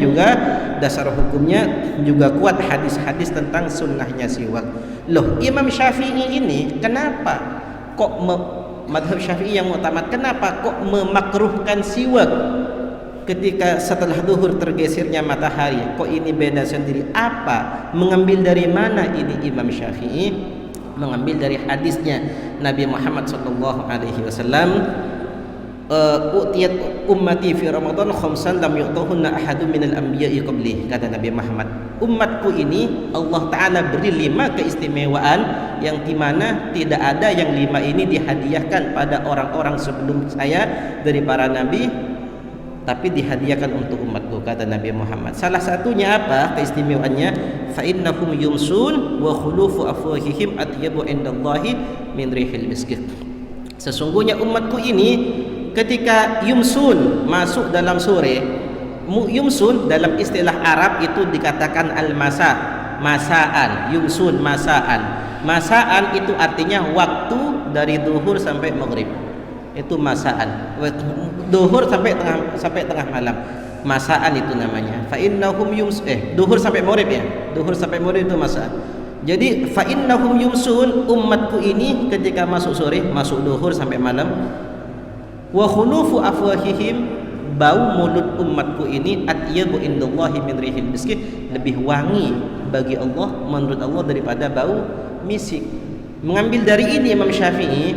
juga kuat hadis-hadis tentang sunnahnya siwak. Loh, Imam Syafi'i ini kenapa kok madhab Syafi'i yang mutamat, kenapa kok memakruhkan siwak ketika setelah duhur tergesernya matahari? Kok ini beda sendiri? Apa? Mengambil dari mana ini Imam Syafi'i? Mengambil dari hadisnya Nabi Muhammad sallallahu alaihi wasallam, "Utiyat ummati fi Ramadan khamsan lam yu'tahunna ahadun minal anbiya'i qabli." Kata Nabi Muhammad, umatku ini Allah Ta'ala beri 5 keistimewaan yang dimana tidak ada yang 5 ini dihadiahkan pada orang-orang sebelum saya dari para nabi, tapi dihadiahkan untuk umatku, kata Nabi Muhammad. Salah satunya apa keistimewaannya? Fa innahum yumsun wa khulufu afwahihim atyabu indallahi min rihil misk. Sesungguhnya umatku ini ketika yumsun masuk dalam sore, yumsun dalam istilah Arab itu dikatakan al-masa, masaan, yumsun masaan. Masaan itu artinya waktu dari duhur sampai maghrib. Itu masaan. Duhur sampai tengah malam. Masaan itu namanya. Fa innahum duhur sampai maghrib ya. Duhur sampai maghrib itu masaan. Jadi fa innahum yumsun, umatku ini ketika masuk sore, masuk duhur sampai malam, wa khulufu afwahihim, bau mulut umatku ini atyabu indallahi min rihil misk, lebih wangi bagi Allah, menurut Allah daripada bau misik. Mengambil dari ini Imam Syafi'i,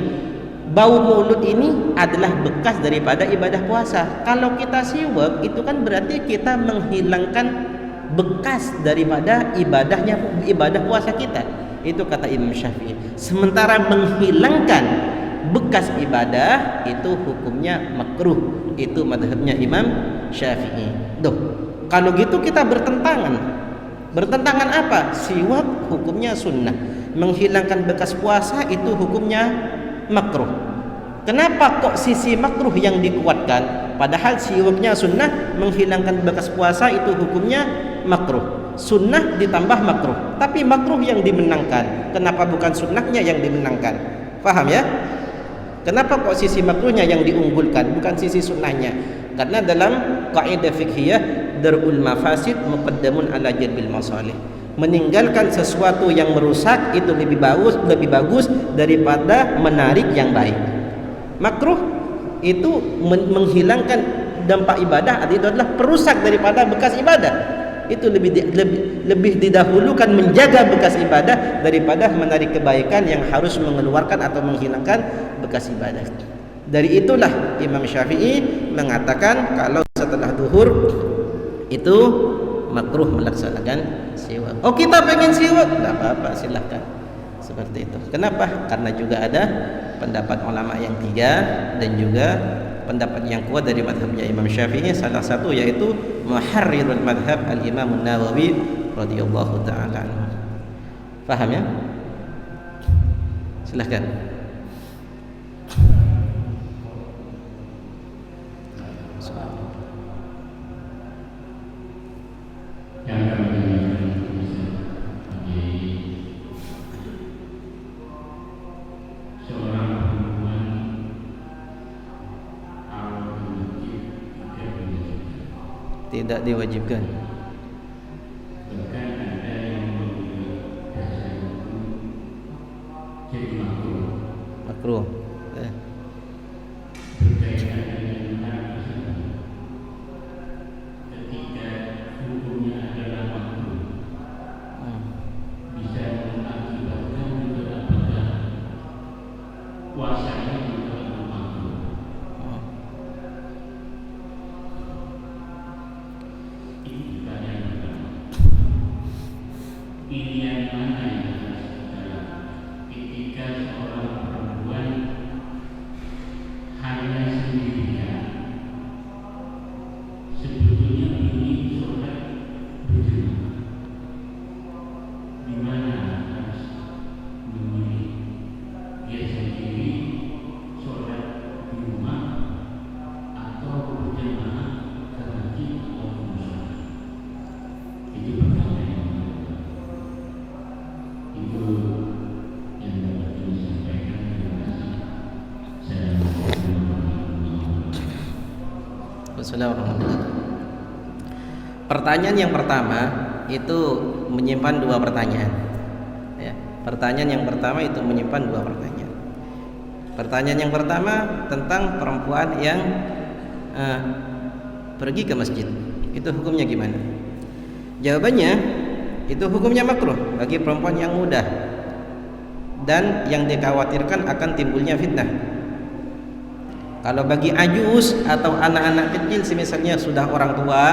bau mulut ini adalah bekas daripada ibadah puasa. Kalau kita siwak itu kan berarti kita menghilangkan bekas daripada ibadah puasa kita. Itu kata Imam Syafi'i. Sementara menghilangkan bekas ibadah itu hukumnya makruh. Itu madhabnya Imam Syafi'i. Duh, kalau gitu kita bertentangan. Bertentangan apa? Siwak hukumnya sunnah, menghilangkan bekas puasa itu hukumnya makruh. Kenapa kok sisi makruh yang dikuatkan? Padahal siwaknya sunnah, menghilangkan bekas puasa itu hukumnya makruh. Sunnah ditambah makruh, tapi makruh yang dimenangkan. Kenapa bukan sunnahnya yang dimenangkan? Paham ya? Kenapa kok sisi makruhnya yang diunggulkan, bukan sisi sunnahnya? Karena dalam kaidah fiqhiyah, darul mafasid muqaddamun ala jalbil masalih. Meninggalkan sesuatu yang merusak itu lebih bagus daripada menarik yang baik. Makruh itu menghilangkan dampak ibadah, itu adalah perusak daripada bekas ibadah. Itu lebih didahulukan menjaga bekas ibadah daripada menarik kebaikan yang harus mengeluarkan atau menghilangkan bekas ibadah. Dari itulah Imam Syafi'i mengatakan kalau setelah duhur itu makruh melaksanakan siwak. Oh, kita pengen siwak, tidak apa-apa, silahkan. Seperti itu. Kenapa? Karena juga ada pendapat ulama yang 3 dan juga pendapat yang kuat dari madhabnya Imam Syafi'i, salah satu yaitu muharrirul madhab al-Imam Nawawi radhiyallahu ta'ala anhu. Paham ya? Silahkan. Tidak diwajibkan.
Bahkan ada yang membuat dasar hukum jadi makruh. Berkaitan dengan hal tersebut, ketika hukumnya adalah makruh, bisa mengakibatkan juga apakah puasanya juga makruh. Pilihan mana yang harus kita ketika seorang perempuan hanya sendirian, sebetulnya ingin sholat berjamaah, di mana harus memilih dia sendiri
Assalamualaikum warahmatullahi wabarakatuh. Pertanyaan yang pertama itu menyimpan dua pertanyaan. Ya, pertanyaan yang pertama itu menyimpan dua pertanyaan. Pertanyaan yang pertama tentang perempuan yang pergi ke masjid. Itu hukumnya gimana? Jawabannya itu hukumnya makruh bagi perempuan yang muda dan yang dikhawatirkan akan timbulnya fitnah. Kalau bagi ajus atau anak-anak kecil semisalnya sudah orang tua,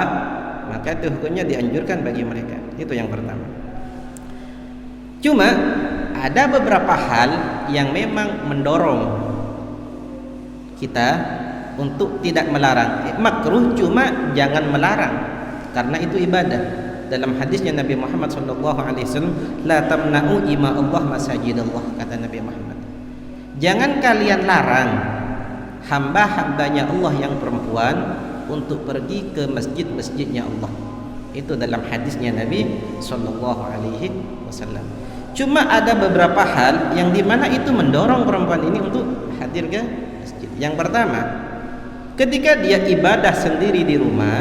maka itu hukumnya dianjurkan bagi mereka. Itu yang pertama. Cuma ada beberapa hal yang memang mendorong kita untuk tidak melarang. Makruh cuma jangan melarang, karena itu ibadah. Dalam hadisnya Nabi Muhammad SAW, la tamna'u ima Allah masajidallah, kata Nabi Muhammad. Jangan kalian larang hamba-hambanya Allah yang perempuan untuk pergi ke masjid-masjidnya Allah. Itu dalam hadisnya Nabi SAW. Cuma ada beberapa hal yang dimana itu mendorong perempuan ini untuk hadir ke masjid. Yang pertama, ketika dia ibadah sendiri di rumah,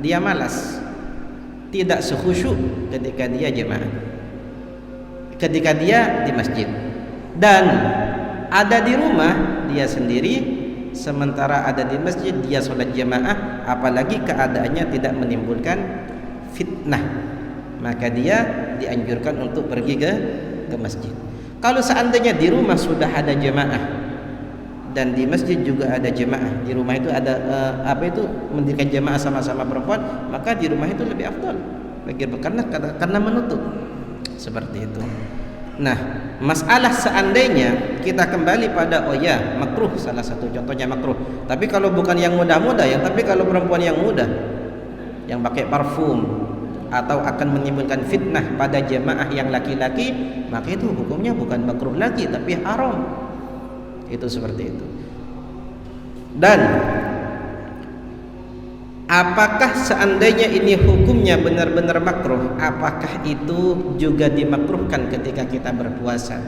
dia malas, tidak sekhusyuk ketika dia jemaah, ketika dia di masjid. Dan ada di rumah dia sendiri, sementara ada di masjid dia sholat jamaah, apalagi keadaannya tidak menimbulkan fitnah, maka dia dianjurkan untuk pergi ke masjid. Kalau seandainya di rumah sudah ada jamaah dan di masjid juga ada jamaah, di rumah itu ada mendirikan jamaah sama-sama perempuan, maka di rumah itu lebih afdal karena menutup seperti itu. Nah, masalah seandainya kita kembali pada makruh, salah satu contohnya makruh. Tapi kalau bukan yang muda-muda ya, tapi kalau perempuan yang muda yang pakai parfum atau akan menimbulkan fitnah pada jemaah yang laki-laki, maka itu hukumnya bukan makruh lagi tapi haram. Itu seperti itu. Dan apakah seandainya ini hukumnya benar-benar makruh, apakah itu juga dimakruhkan ketika kita berpuasa?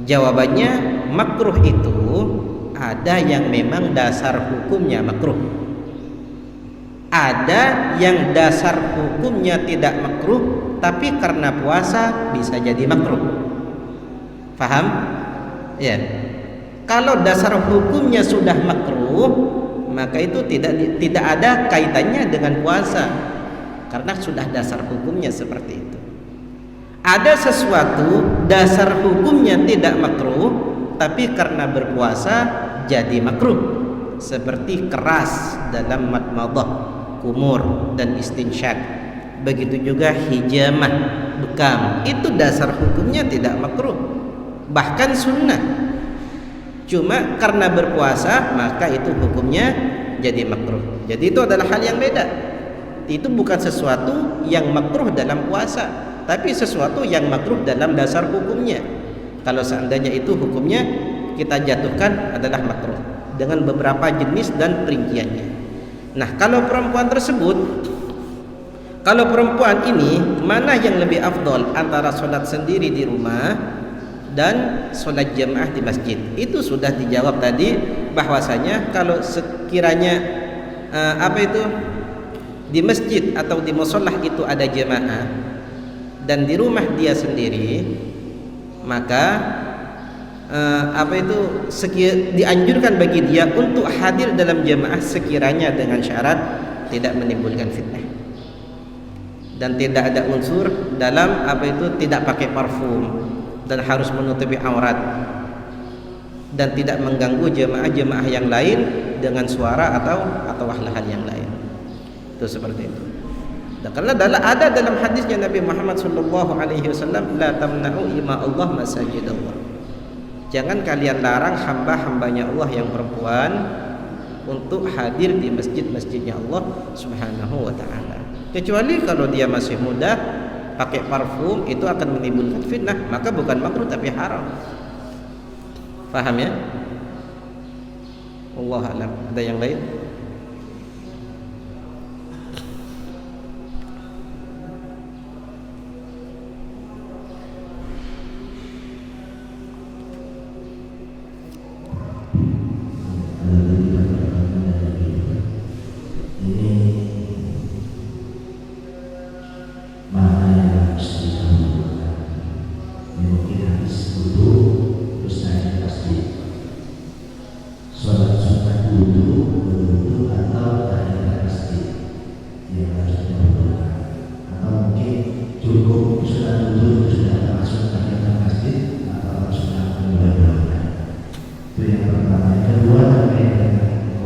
Jawabannya, makruh itu ada yang memang dasar hukumnya makruh, ada yang dasar hukumnya tidak makruh, tapi karena puasa bisa jadi makruh. Paham? Ya. Kalau dasar hukumnya sudah makruh, maka itu tidak ada kaitannya dengan puasa, karena sudah dasar hukumnya seperti itu. Ada sesuatu dasar hukumnya tidak makruh, tapi karena berpuasa jadi makruh, seperti keras dalam madmadah, kumur dan istinsyak. Begitu juga hijamah, bekam, itu dasar hukumnya tidak makruh, bahkan sunnah. Cuma karena berpuasa maka itu hukumnya jadi makruh. Jadi itu adalah hal yang beda. Itu bukan sesuatu yang makruh dalam puasa, tapi sesuatu yang makruh dalam dasar hukumnya. Kalau seandainya itu hukumnya kita jatuhkan adalah makruh dengan beberapa jenis dan perinciannya. Nah, kalau perempuan tersebut, kalau perempuan ini mana yang lebih afdol antara sholat sendiri di rumah dan sholat jamaah di masjid? Itu sudah dijawab tadi, bahwasanya kalau sekiranya di masjid atau di musholah itu ada jamaah dan di rumah dia sendiri, maka dianjurkan bagi dia untuk hadir dalam jamaah sekiranya dengan syarat tidak menimbulkan fitnah dan tidak ada unsur dalam tidak pakai parfum dan harus menutupi aurat dan tidak mengganggu jemaah-jemaah yang lain dengan suara atau hal-hal yang lain. Itu seperti itu. Dan karena ada dalam hadisnya Nabi Muhammad SAW, la tamna'u ima Allah masajidallah. Jangan kalian larang hamba-hambanya Allah yang perempuan untuk hadir di masjid-masjidnya Allah Subhanahu wa ta'ala. Kecuali kalau dia masih muda, pakai parfum, itu akan menimbulkan fitnah, maka bukan makruh tapi haram. Paham ya? Wallahu a'lam. Ada yang lain?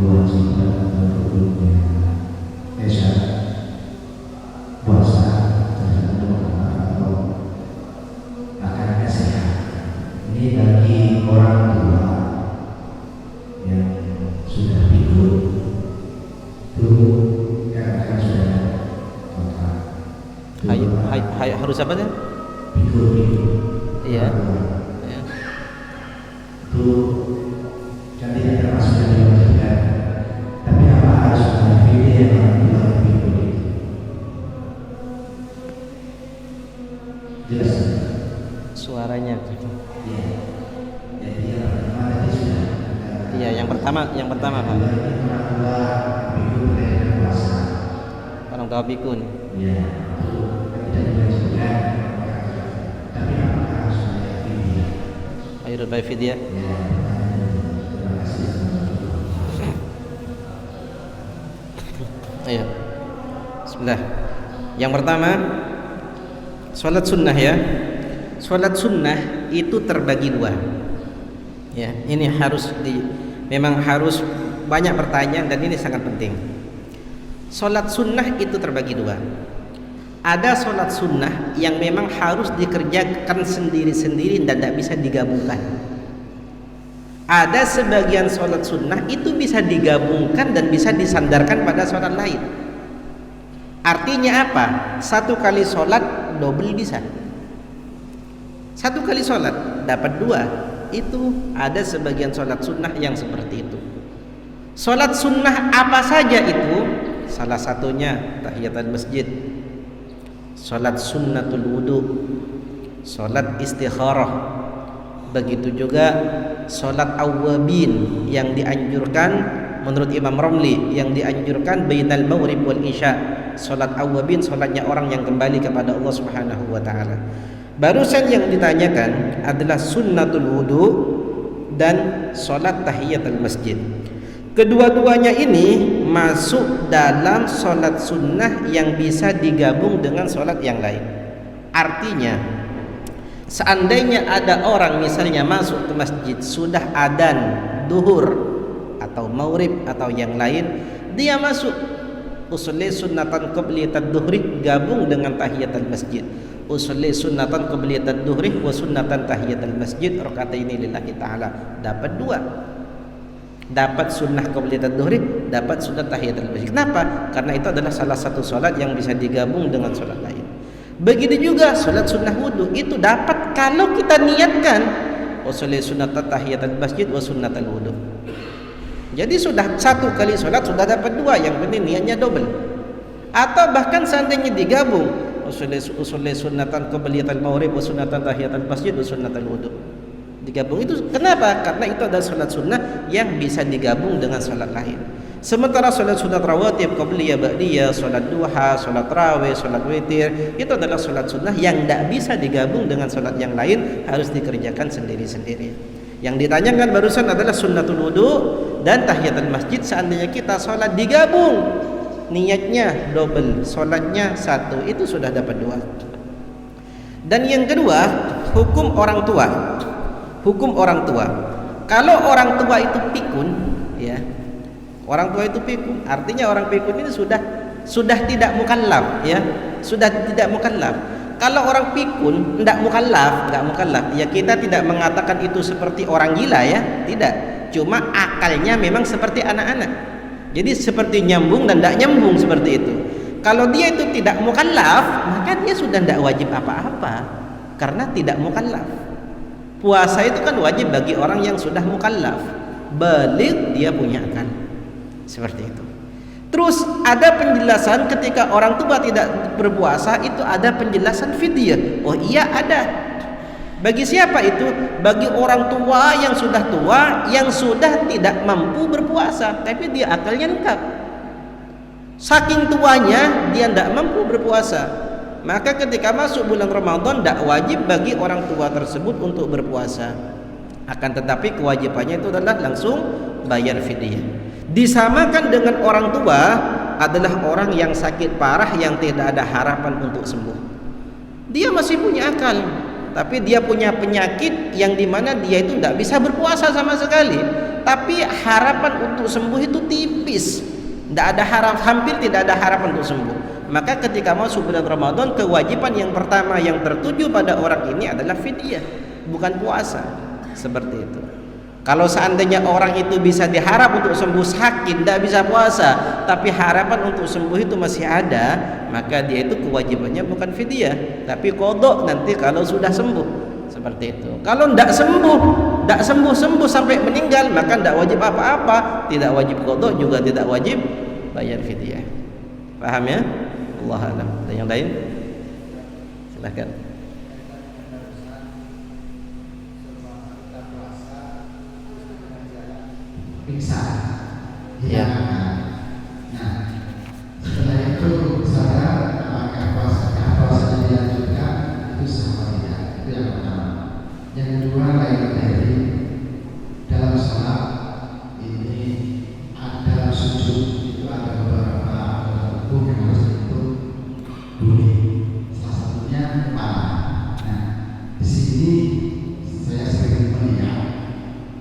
kewajiban atau rukunnya syarat puasa atau akan sehat. Ini bagi orang tua yang sudah pikun dulu karena sudah total.
Harus apa nih?
Pikun.
Iya.
Itu kan tidak termasuk yang diwajibkan. Tapi apa harus ada video yang orang tua pikun itu? Jelas.
Suaranya.
Iya. Jadi yang pertama tadi sudah.
Iya, yang pertama Pak.
Orang tua pikun dengan puasa.
Orang tua pikun.
Iya. Itu tidak diwajibkan. Tapi apa harus ada video?
Ayrul Baifidiyah.
Ya. Terima kasih.
Iya. Bismillah. Yang pertama, sholat sunnah ya. Sholat sunnah itu terbagi dua. Ya, ini memang harus banyak pertanyaan dan ini sangat penting. Sholat sunnah itu terbagi dua. Ada sholat sunnah yang memang harus dikerjakan sendiri-sendiri dan tidak bisa digabungkan. Ada sebagian sholat sunnah itu bisa digabungkan dan bisa disandarkan pada sholat lain. Artinya apa? Satu kali sholat double bisa. Satu kali sholat dapat dua. Itu ada sebagian sholat sunnah yang seperti itu. Sholat sunnah apa saja itu? Salah satunya tahiyatul masjid, sholat sunnatul wudu, sholat istikharah. Begitu juga sholat awwabin yang dianjurkan menurut Imam Romli, yang dianjurkan bainal maghrib wal isya. Sholat awwabin, sholatnya orang yang kembali kepada Allah Subhanahu wa ta'ala. Barusan yang ditanyakan adalah sunnatul wudu dan sholat tahiyatul masjid. Kedua-duanya ini masuk dalam sholat sunnah yang bisa digabung dengan sholat yang lain. Artinya, seandainya ada orang misalnya masuk ke masjid sudah adzan duhur atau maghrib atau yang lain, dia masuk usolli sunnatan qabliyatad duhri gabung dengan tahiyatul masjid. Usolli sunnatan qabliyatad duhri wa sunnatan tahiyatul masjid rakaataini lillahi ta'ala. Dapat dua. Dapat sunnah qabliyatad duhri, dapat sunnah tahiyatul masjid. Kenapa? Karena itu adalah salah satu sholat yang bisa digabung dengan sholat lain. Begitu juga sholat sunnah wudu itu dapat kalau kita niatkan usolli sunnatan tahiyatul masjid wa sunnatul wudu. Jadi sudah satu kali sholat sudah dapat dua, yang penting niatnya double. Atau bahkan seandainya digabung usolli sunnatan qabliyatul maghrib wa sunnatan tahiyatul masjid wa sunnatul wudu. Digabung itu kenapa? Karena itu adalah sholat sunnah yang bisa digabung dengan sholat lain. Sementara sholat sunat rawatib, qabliyah, ba'diyah, sholat duha, sholat raweh, sholat witir, itu adalah sholat sunnah yang tidak bisa digabung dengan sholat yang lain, harus dikerjakan sendiri-sendiri. Yang ditanyakan barusan adalah sunnatul wudu dan tahiyatul masjid. Seandainya kita sholat digabung, niatnya double, sholatnya satu, itu sudah dapat dua. Dan yang kedua, hukum orang tua. Hukum orang tua. Kalau orang tua itu pikun, ya, orang tua itu pikun, artinya orang pikun ini sudah tidak mukallaf, ya, sudah tidak mukallaf. Kalau orang pikun tidak mukallaf, ya kita tidak mengatakan itu seperti orang gila, ya, tidak. Cuma akalnya memang seperti anak-anak. Jadi seperti nyambung dan tidak nyambung seperti itu. Kalau dia itu tidak mukallaf, maka dia sudah tidak wajib apa-apa karena tidak mukallaf. Puasa itu kan wajib bagi orang yang sudah mukallaf, baligh, dia punya akal. Seperti itu. Terus ada penjelasan ketika orang tua tidak berpuasa itu ada penjelasan fidyah. Oh iya ada. Bagi siapa itu? Bagi orang tua yang sudah tidak mampu berpuasa, tapi dia akalnya lengkap. Saking tuanya dia tidak mampu berpuasa. Maka ketika masuk bulan Ramadan tidak wajib bagi orang tua tersebut untuk berpuasa. Akan tetapi kewajibannya itu adalah langsung bayar fidyah. Disamakan dengan orang tua adalah orang yang sakit parah yang tidak ada harapan untuk sembuh. Dia masih punya akal, tapi dia punya penyakit yang dimana dia itu tidak bisa berpuasa sama sekali, tapi harapan untuk sembuh itu tipis, tidak ada harap, hampir tidak ada harapan untuk sembuh. Maka ketika masuk bulan Ramadan, kewajiban yang pertama yang tertuju pada orang ini adalah fidyah, bukan puasa. Seperti itu. Kalau seandainya orang itu bisa diharap untuk sembuh sakit, tidak bisa puasa, tapi harapan untuk sembuh itu masih ada, maka dia itu kewajibannya bukan fidyah, tapi qadha nanti kalau sudah sembuh. Seperti itu. Kalau tidak sembuh sampai meninggal, maka tidak wajib apa-apa, tidak wajib qadha, juga tidak wajib bayar fidyah. Paham ya? Allah a'lam. Ada yang lain? Silakan.
Pingsan.
Ya.
Nah, setelah itu sadar apakah puasanya dilanjutkan, itu sama tidak. Itu yang pertama. Yang kedua, lain dari dalam sholat ini ada sujud, itu ada beberapa hukum yang harus diikut boleh. Salah satunya kepala. Nah, di sini saya sering melihat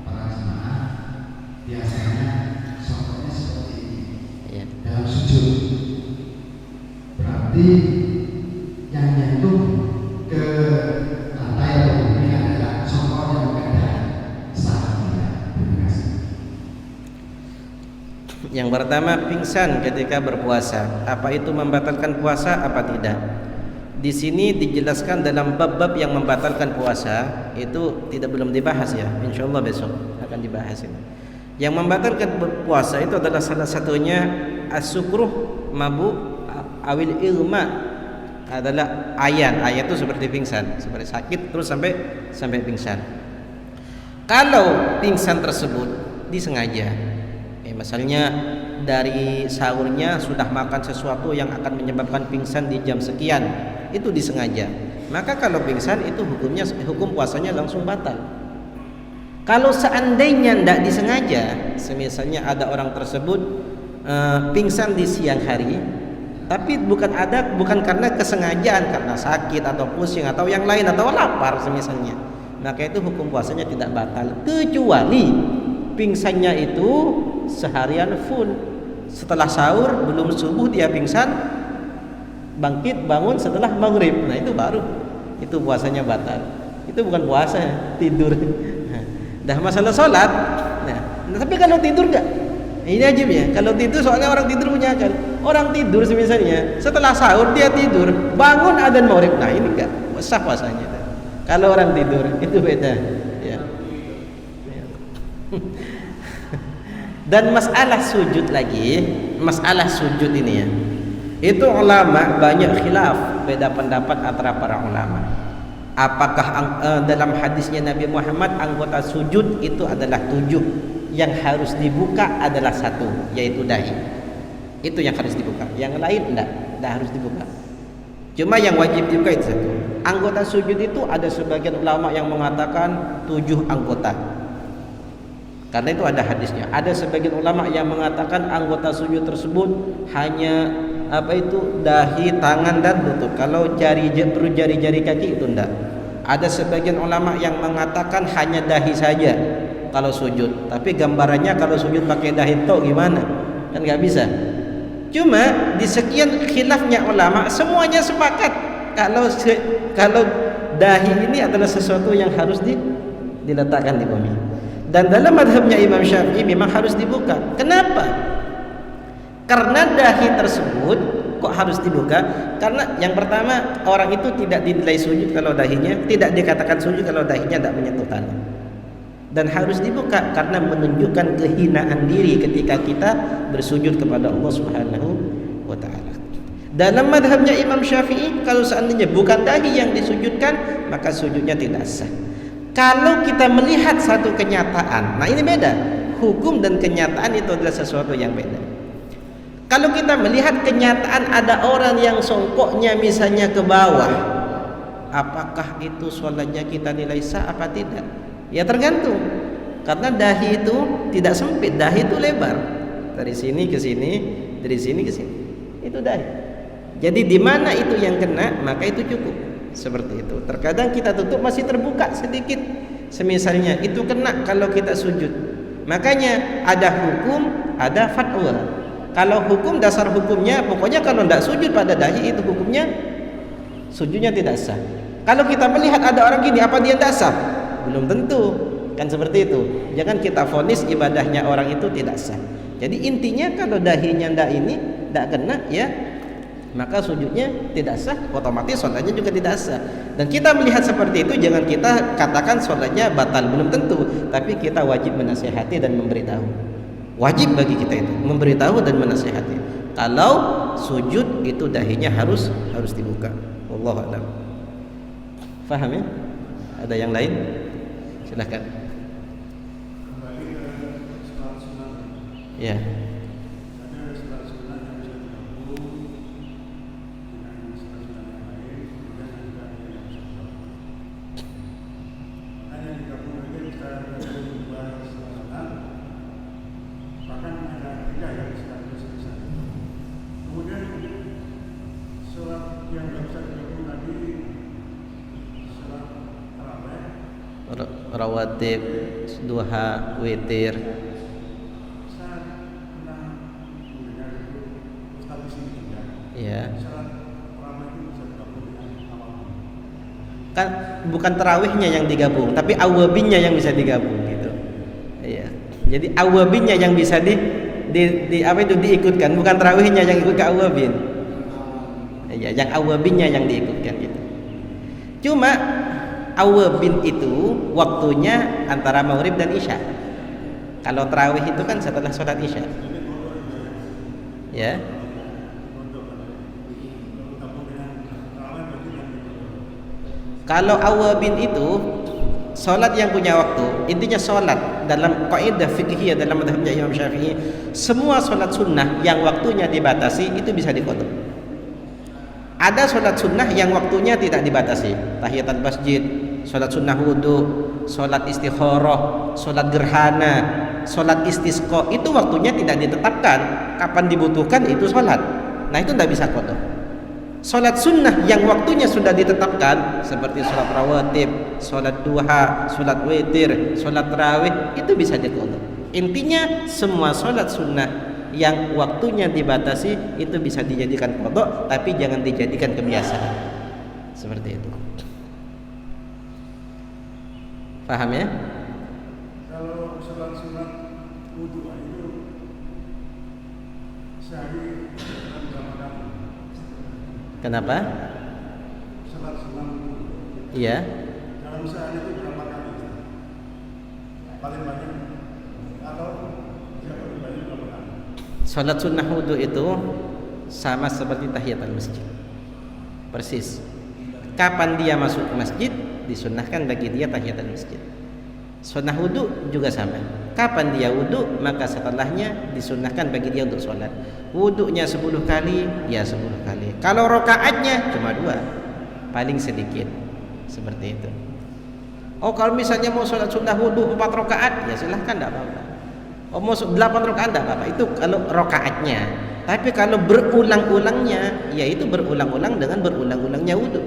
para jemaah biasanya contohnya seperti ini.
Ya.
Dalam sujud berarti yang nyentuh ke lantai atau bumi adalah contoh yang keadaan saat tidak. Terima kasih.
Yang pertama, pingsan ketika berpuasa. Apa itu membatalkan puasa apa tidak? Di sini dijelaskan dalam bab-bab yang membatalkan puasa, itu belum dibahas ya. Insyaallah besok akan dibahas ini. Yang membatalkan puasa itu adalah salah satunya as-sukruh, mabuk, awil ilma, adalah ayan. Ayan itu seperti pingsan, seperti sakit terus sampai pingsan. Kalau pingsan tersebut disengaja, misalnya dari sahurnya sudah makan sesuatu yang akan menyebabkan pingsan di jam sekian, itu disengaja, maka kalau pingsan itu hukum puasanya langsung batal. Kalau seandainya tidak disengaja, misalnya ada orang tersebut pingsan di siang hari, tapi bukan karena kesengajaan, karena sakit atau pusing atau yang lain atau lapar misalnya, maka itu hukum puasanya tidak batal, kecuali pingsannya itu seharian full. Setelah sahur belum subuh dia pingsan, bangkit bangun setelah maghrib, nah itu baru itu puasanya batal. Itu bukan puasa, tidur. Dah masalah sholat. Nah, tapi kalau tidur enggak? Ini ajib ya. Kalau tidur, soalnya orang tidur punya akal. Orang tidur misalnya setelah sahur dia tidur, bangun adzan maghrib. Nah, ini enggak sah puasanya. Kalau orang tidur itu beda. Ya. Dan masalah sujud lagi, masalah sujud ini ya. Itu ulama banyak khilaf, beda pendapat antara para ulama. Apakah dalam hadisnya Nabi Muhammad anggota sujud itu adalah 7, yang harus dibuka adalah 1, yaitu dahi. Itu yang harus dibuka, yang lain enggak harus dibuka. Cuma yang wajib dibuka itu 1. Anggota sujud itu ada sebagian ulama yang mengatakan 7 anggota. Karena itu ada hadisnya. Ada sebagian ulama yang mengatakan anggota sujud tersebut hanya dahi, tangan dan lutut. Kalau jari-jari kaki itu enggak. Ada sebagian ulama yang mengatakan hanya dahi saja kalau sujud. Tapi gambarannya kalau sujud pakai dahi tok gimana? Kan enggak bisa. Cuma di sekian khilafnya ulama semuanya sepakat kalau dahi ini adalah sesuatu yang harus diletakkan di bumi. Dan dalam madhabnya Imam Syafi'i memang harus dibuka. Kenapa? Karena dahi tersebut kok harus dibuka? Karena yang pertama, orang itu tidak dinilai sujud kalau dahinya, tidak dikatakan sujud kalau dahinya tidak menyentuh tanah. Dan harus dibuka karena menunjukkan kehinaan diri ketika kita bersujud kepada Allah Subhanahu wa taala. Dalam madhabnya Imam Syafi'i, kalau seandainya bukan dahi yang disujudkan, maka sujudnya tidak sah. Kalau kita melihat satu kenyataan, nah ini beda. Hukum dan kenyataan itu adalah sesuatu yang beda. Kalau kita melihat kenyataan ada orang yang songkoknya misalnya ke bawah, apakah itu sholatnya kita nilai sah apa tidak? Ya tergantung. Karena dahi itu tidak sempit, dahi itu lebar. Dari sini ke sini, dari sini ke sini. Itu dahi. Jadi di mana itu yang kena, maka itu cukup. Seperti itu. Terkadang kita tutup masih terbuka sedikit. Semisalnya itu kena kalau kita sujud. Makanya ada hukum, ada fatwa. Kalau hukum, dasar hukumnya pokoknya kalau tidak sujud pada dahi itu hukumnya sujudnya tidak sah. Kalau kita melihat ada orang gini, apa dia tidak sah? Belum tentu. Kan seperti itu. Jangan kita vonis ibadahnya orang itu tidak sah. Jadi intinya kalau dahinya tidak kena ya, maka sujudnya tidak sah, otomatis sholatnya juga tidak sah. Dan kita melihat seperti itu, jangan kita katakan sholatnya batal, belum tentu. Tapi kita wajib menasihati dan memberitahu. Wajib bagi kita itu memberitahu dan menasihati. Kalau sujud itu dahinya harus dibuka. Wallahu a'lam. Faham ya? Ada yang lain? Silakan.
Kembali ke sholat sunat.
Ya.
Ada sholat sunat yang bisa digabung dengan sholat sunat yang lain, kemudian ada yang bisa digabung. Makanya digabung lagi bisa dua sholat sunat. Bahkan ada 3 yang sekaligus bisa. Kemudian sholat yang tidak bisa digabung tadi sholat tarawih.
Rawatib, duha, witir.
Saya pernah mendengar itu Ustaz di sini juga.
Ya.
Sholat tarawih itu bisa digabung dengan awal.
Kan bukan tarawihnya yang digabung, tapi awabinnya yang bisa digabung gitu. Iya. Jadi awabinnya yang bisa diikutkan, bukan tarawihnya yang ikut ke awabin. Iya, yang awabinnya yang diikutkan gitu. Cuma awabin itu waktunya antara maghrib dan isya. Kalau tarawih itu kan setelah sholat isya. Ya. Kalau awabin itu sholat yang punya waktu. Intinya sholat dalam kaidah fikihiyah dalam mazhabnya Imam Syafi'i, semua sholat sunnah yang waktunya dibatasi itu bisa diqadha. Ada sholat sunnah yang waktunya tidak dibatasi, tahiyatul masjid, sholat sunnah wudu, sholat istikharah, sholat gerhana, sholat istisqa, itu waktunya tidak ditetapkan, kapan dibutuhkan itu sholat. Nah itu tidak bisa qadha. Sholat sunnah yang waktunya sudah ditetapkan seperti sholat rawatib, sholat duha, sholat witir, sholat tarawih, itu bisa diqadha. Intinya semua sholat sunnah yang waktunya dibatasi itu bisa dijadikan qadha, tapi jangan dijadikan kebiasaan. Seperti itu. Paham ya?
Kalau sholat sunat wudu itu sehari berapa kali?
Kenapa?
Sholat sunat wudu.
Iya.
Dalam sehari itu berapa kali? Paling banyak atau paling banyak berapa kali?
Sholat sunnah wudu itu sama seperti tahiyatul masjid. Persis. Kapan dia masuk ke masjid, disunnahkan bagi dia tahiyatul masjid. Sunnah wudu juga sama. Kapan dia wudu, maka setelahnya disunnahkan bagi dia untuk sholat. Wudunya 10 kali, ya 10 kali. Kalau rakaatnya cuma 2, paling sedikit. Seperti itu. Oh kalau misalnya mau sholat sunnah wudu 4 rakaat, ya silahkan, tidak apa-apa. Oh mau 8 rakaat tidak apa-apa. Itu kalau rakaatnya. Tapi kalau berulang-ulangnya, yaitu berulang-ulang dengan berulang-ulangnya wudu.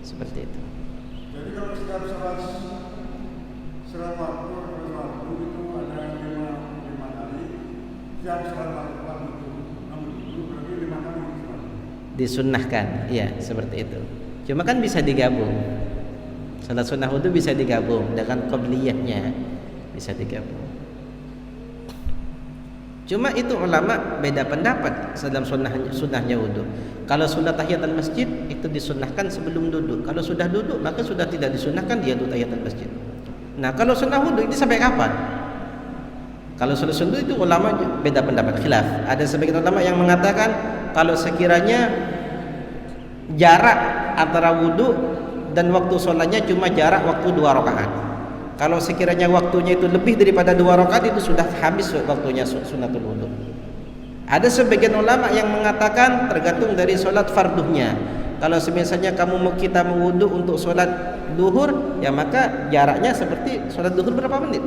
Seperti itu.
Jadi kalau setiap sholat waktu itu ada 5 kali. Setiap sholat waktu itu berarti 5 kali sholat.
Disunnahkan, iya seperti itu. Cuma kan bisa digabung. Salat sunnah wudu bisa digabung dengan qabliyahnya, bisa digabung. Cuma itu ulama beda pendapat dalam sunnahnya wudu. Kalau sunnah tahiyatul masjid itu disunnahkan sebelum duduk. Kalau sudah duduk maka sudah tidak disunnahkan dia untuk tahiyatul masjid. Nah kalau sunnah wudu ini sampai kapan? Kalau sunnah wudu itu ulama beda pendapat, khilaf. Ada sebagian ulama yang mengatakan kalau sekiranya jarak antara wudu dan waktu sholatnya cuma jarak waktu 2 rakaat. Kalau sekiranya waktunya itu lebih daripada 2 rakaat itu sudah habis waktunya sunnatul wudu. Ada sebagian ulama yang mengatakan tergantung dari sholat farduhnya. Kalau misalnya kita mau wudu untuk sholat duhur, ya maka jaraknya seperti sholat duhur berapa menit?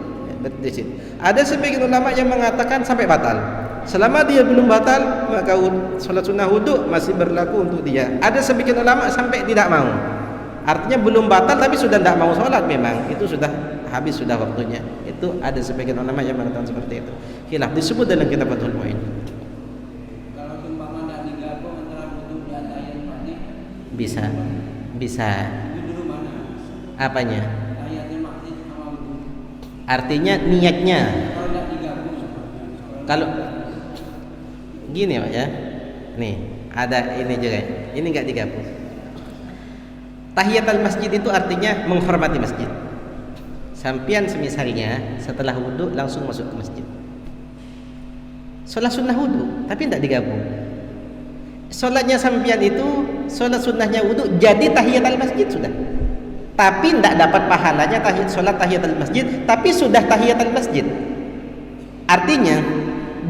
Di situ. Ada sebagian ulama yang mengatakan sampai batal. Selama dia belum batal, maka sholat sunnah wudu masih berlaku untuk dia. Ada sebagian ulama sampai tidak mau. Artinya belum batal tapi sudah tidak mau sholat, memang itu sudah habis, sudah waktunya. Itu ada sebagian ulama yang mengatakan seperti itu. Khilaf disebut dalam kitab Fathul Mu'in.
Kalau umpama tidak digabung antara wudu dan tahiyat masjid,
Bisa.
itu dulu mana?
Apanya?
Tahiyat masjid sama wudu.
Artinya niatnya.
Kalau tidak digabung,
Kalau gini Pak ya. Nih, ada ini juga. Ini enggak digabung. Tahiyatul masjid itu artinya menghormati masjid. Sampian semisalnya setelah wudu langsung masuk ke masjid. Sholat sunnah wudu, tapi tidak digabung. Sholatnya sampian itu, sholat sunnahnya wudu, jadi tahiyatul masjid sudah. Tapi tidak dapat pahalanya sholat tahiyatul masjid, tapi sudah tahiyatul masjid. Artinya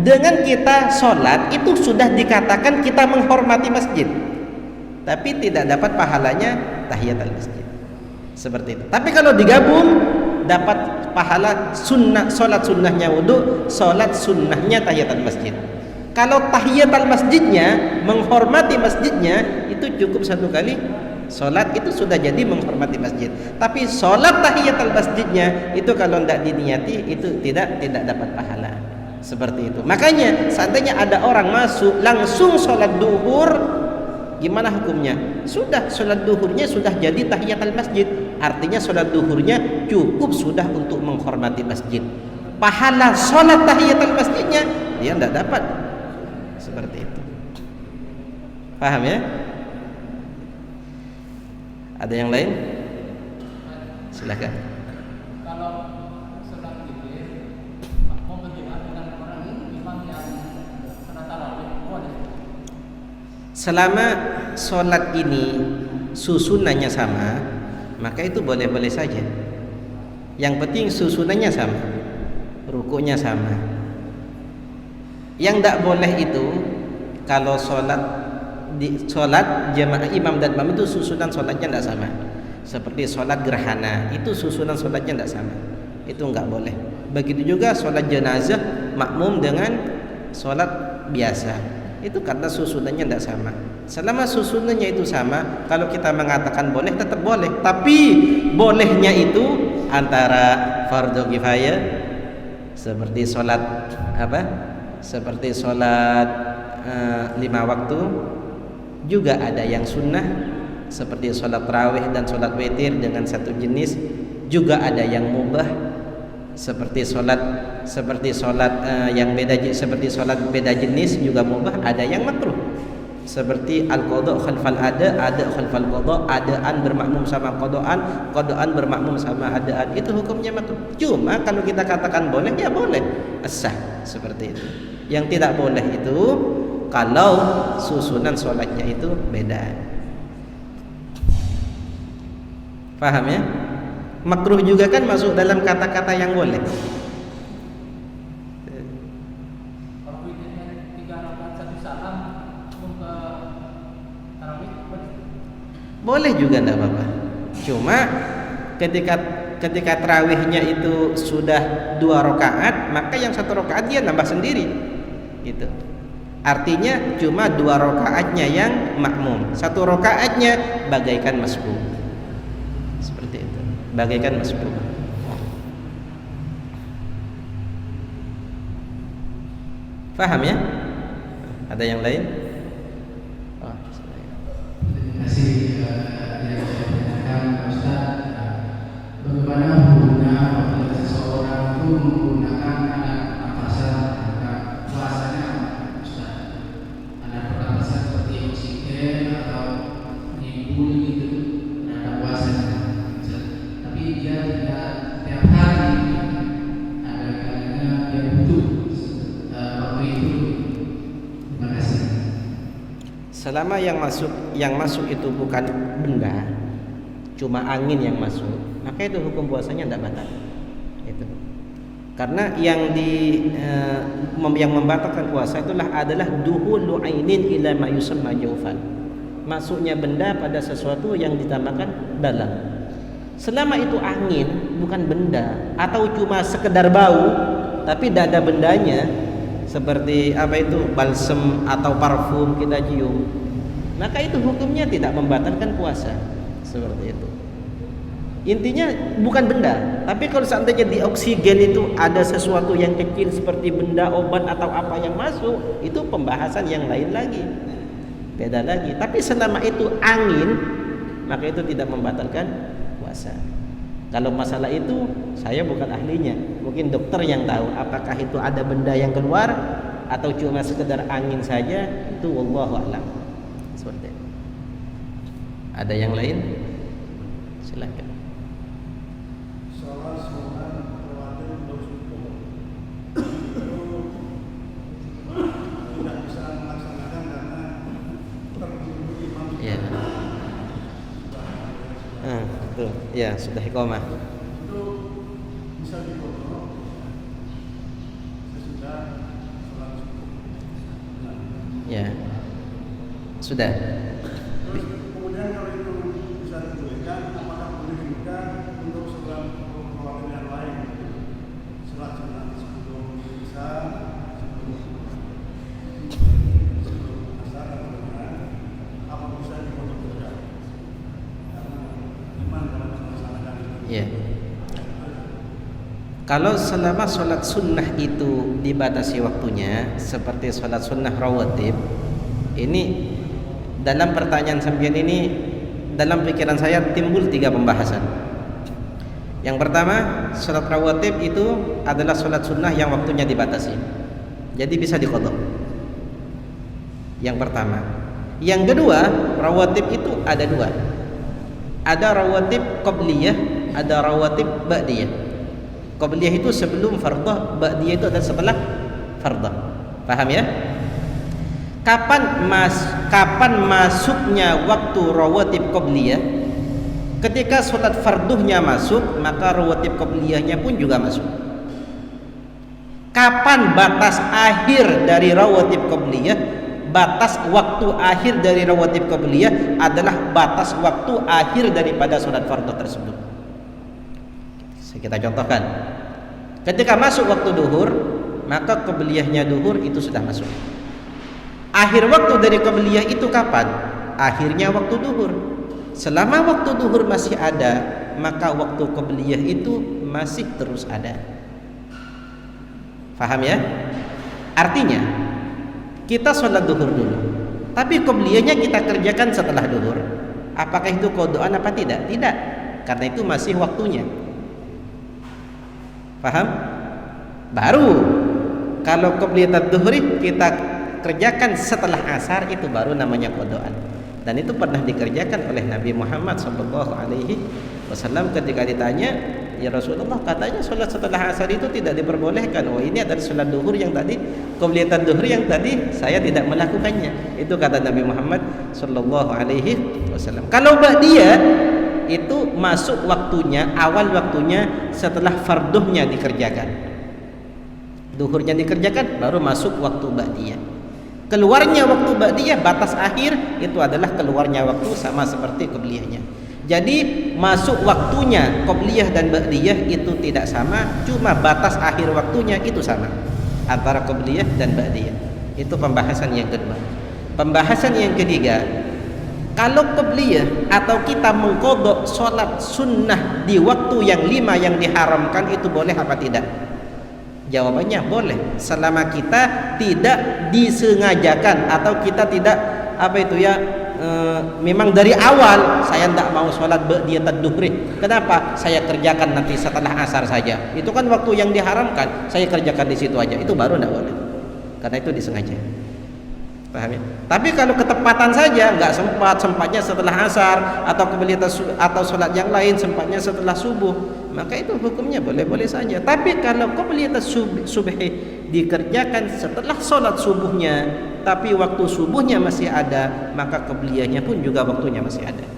dengan kita sholat itu sudah dikatakan kita menghormati masjid, tapi tidak dapat pahalanya tahiyatul masjid. Seperti itu. Tapi kalau digabung dapat pahala sunnah, sholat sunnahnya wudu, sholat sunnahnya tahiyatul masjid. Kalau tahiyatul masjidnya, menghormati masjidnya, itu cukup satu kali sholat, itu sudah jadi menghormati masjid. Tapi sholat tahiyatul masjidnya itu kalau tidak diniati itu tidak dapat pahala. Seperti itu. Makanya seandainya ada orang masuk langsung sholat duhur, gimana hukumnya? Sudah sholat duhurnya sudah jadi tahiyatul masjid. Artinya sholat duhurnya cukup sudah untuk menghormati masjid. Pahala sholat tahiyatul masjidnya dia tidak dapat. Seperti itu. Paham ya? Ada yang lain? Silakan.
kalau sholat witir, mau berjemaah dengan orang imam yang sholat tarawih, boleh.
Selama sholat ini susunannya sama, maka itu boleh-boleh saja. Yang penting susunannya sama, rukunya sama. Yang tidak boleh itu kalau sholat jamaah imam dan makmum itu susunan sholatnya tidak sama. Seperti sholat gerhana itu susunan sholatnya tidak sama, itu nggak boleh. Begitu juga sholat jenazah makmum dengan sholat biasa, itu karena susunannya tidak sama. Selama susunannya itu sama, kalau kita mengatakan boleh tetap boleh. Tapi bolehnya itu antara fardu kifayah seperti sholat seperti sholat 5 waktu, juga ada yang sunnah seperti sholat tarawih dan sholat witir dengan satu jenis, juga ada yang mubah seperti sholat yang beda, seperti sholat beda jenis juga mubah. Ada yang makruh seperti al-qadha khalfal ada khalfal qadha, adaan bermakmum sama qadaan bermakmum sama adaan, itu hukumnya makruh. Cuma kalau kita katakan boleh, ya boleh, sah seperti itu. Yang tidak boleh itu kalau susunan sholatnya itu beda. Paham ya? Makruh juga kan masuk dalam kata-kata yang boleh.
Kalau witirnya 3 rakaat 1 salam, ke tarawih
Boleh juga tidak apa-apa. Cuma ketika tarawihnya itu sudah 2 rakaat, maka yang 1 rakaat dia nambah sendiri. Gitu. Artinya cuma 2 rakaatnya yang makmum, 1 rakaatnya bagaikan masbuk. Seperti itu, bagaikan masbuk. Paham ya? Ada yang lain?
Terima kasih yang saya tanyakan Ustaz. Bagaimana hukumnya apabila seseorang itu menggunakan alat pernafasan, maka puasanya Ustaz? Alat pernafasan seperti oksigen atau nibul gitu, ada puasanya. Tapi dia tidak tiap hari, ada kalanya dia butuh waktu itu. Terima kasih.
Selama yang masuk itu bukan benda, cuma angin yang masuk, maka itu hukum puasanya tidak batal. Itu karena yang membatalkan puasa adalah duhulu ainin ila ma yusamma jawfan, masuknya benda pada sesuatu yang ditamakan dalam. Selama itu angin, bukan benda, atau cuma sekedar bau, tapi tidak ada bendanya, seperti apa itu balsem atau parfum kita cium, maka itu hukumnya tidak membatalkan puasa. Seperti itu. Intinya bukan benda, tapi kalau seandainya di oksigen itu ada sesuatu yang kecil seperti benda, obat atau apa yang masuk, itu pembahasan yang lain lagi, beda lagi. Tapi selama itu angin, maka itu tidak membatalkan puasa. Kalau masalah itu saya bukan ahlinya, mungkin dokter yang tahu apakah itu ada benda yang keluar atau cuma sekedar angin saja, itu wallahu a'lam. Seperti itu. Ada yang lain? Silakan.
Salat sunat rawatib untuk subuh itu tidak bisa melaksanakan karena terburu imam.
Ya. Betul. Ya, sudah iqamah.
Itu bisa dikontrol sesudah salat subuh. Nah,
Ya. Sudah.
terus kemudian kalau itu bisa dibolehkan, apakah boleh juga untuk sholat rawatib yang lain? Sholat sunat sebelum isya, sebelum asar atau bagaimana? Apa bisa dikontrol juga? Karena iman dalam melaksanakan itu.
Ya. Kalau selama sholat sunnah itu dibatasi waktunya, seperti sholat sunnah rawatib, ini dalam pertanyaan sampean ini, dalam pikiran saya timbul 3 pembahasan. Yang pertama, sholat rawatib itu adalah sholat sunnah yang waktunya dibatasi, jadi bisa diqadha. Yang pertama. Yang kedua, rawatib itu ada 2. Ada rawatib qabliyah, ada rawatib ba'diyah. Qabliyah itu sebelum fardhah, ba'diyah itu adalah setelah fardhah. Paham ya? Kapan masuknya waktu rawatib qabliyah? Ketika sholat farduhnya masuk, maka rawatib qabliyahnya pun juga masuk. Kapan batas akhir dari rawatib qabliyah? Batas waktu akhir dari rawatib qabliyah adalah batas waktu akhir daripada sholat fardu tersebut. Kita contohkan, ketika masuk waktu duhur, maka qabliyahnya duhur itu sudah masuk. Akhir waktu dari qabliyah itu kapan? Akhirnya waktu duhur. Selama waktu duhur masih ada, maka waktu qabliyah itu masih terus ada. Paham ya? Artinya kita sholat duhur dulu, tapi qabliyahnya kita kerjakan setelah duhur. Apakah itu qadhaan apa tidak? Tidak, karena itu masih waktunya. Paham? Baru kalau qabliyat duhri kita kerjakan setelah asar, itu baru namanya qadhaan. Dan itu pernah dikerjakan oleh Nabi Muhammad SAW ketika ditanya, ya Rasulullah, katanya sholat setelah asar itu tidak diperbolehkan. Oh, ini adalah sholat duhur yang tadi, qabliyat duhur yang tadi saya tidak melakukannya. Itu kata Nabi Muhammad SAW. Kalau ba'diyah itu masuk waktunya, awal waktunya setelah farduhnya dikerjakan. Duhurnya dikerjakan, baru masuk waktu ba'diyah. Keluarnya waktu ba'diyah, batas akhir itu adalah keluarnya waktu, sama seperti qabliyahnya. Jadi masuk waktunya qabliyah dan ba'diyah itu tidak sama, cuma batas akhir waktunya itu sama antara qabliyah dan ba'diyah. Itu pembahasan yang kedua. Pembahasan yang ketiga, kalau qabliyah atau kita mengqadha sholat sunnah di waktu yang 5 yang diharamkan, itu boleh apa tidak? Jawabannya boleh, selama kita tidak disengajakan atau kita tidak memang dari awal saya tidak mau sholat ba'diyah duhri. Kenapa? Saya kerjakan nanti setelah asar saja. Itu kan waktu yang diharamkan, saya kerjakan di situ aja. Itu baru tidak boleh, karena itu disengaja. Paham ya? Tapi kalau ketepatan saja, nggak sempatnya setelah asar, atau atau sholat yang lain sempatnya setelah subuh, maka itu hukumnya boleh-boleh saja. Tapi kalau qabliyat subhi dikerjakan setelah sholat subuhnya, tapi waktu subuhnya masih ada, maka qabliyahnya pun juga waktunya masih ada.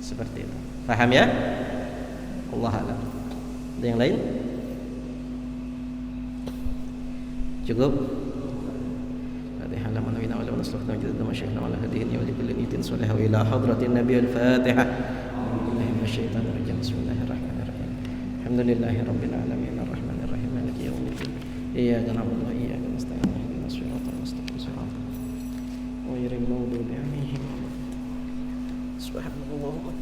Seperti itu. Paham ya? Allah a'lam. Ada yang lain? Cukup? Fatihah lana wa lana astaghfirullah wa jalla masyaykhna wa la hadiyin wa li kulli niyatin salihah ila hadratin nabiyil Fatihah. Bismillahirrahmanirrahim. Alhamdulillahirabbil alamin arrahmanir rahim maliki yaumiddin. Iyyaka na'budu wa iyyaka nasta'in ihdinas siratal mustaqim siratal ghairil maghdubi 'alaihim. Subhanallah.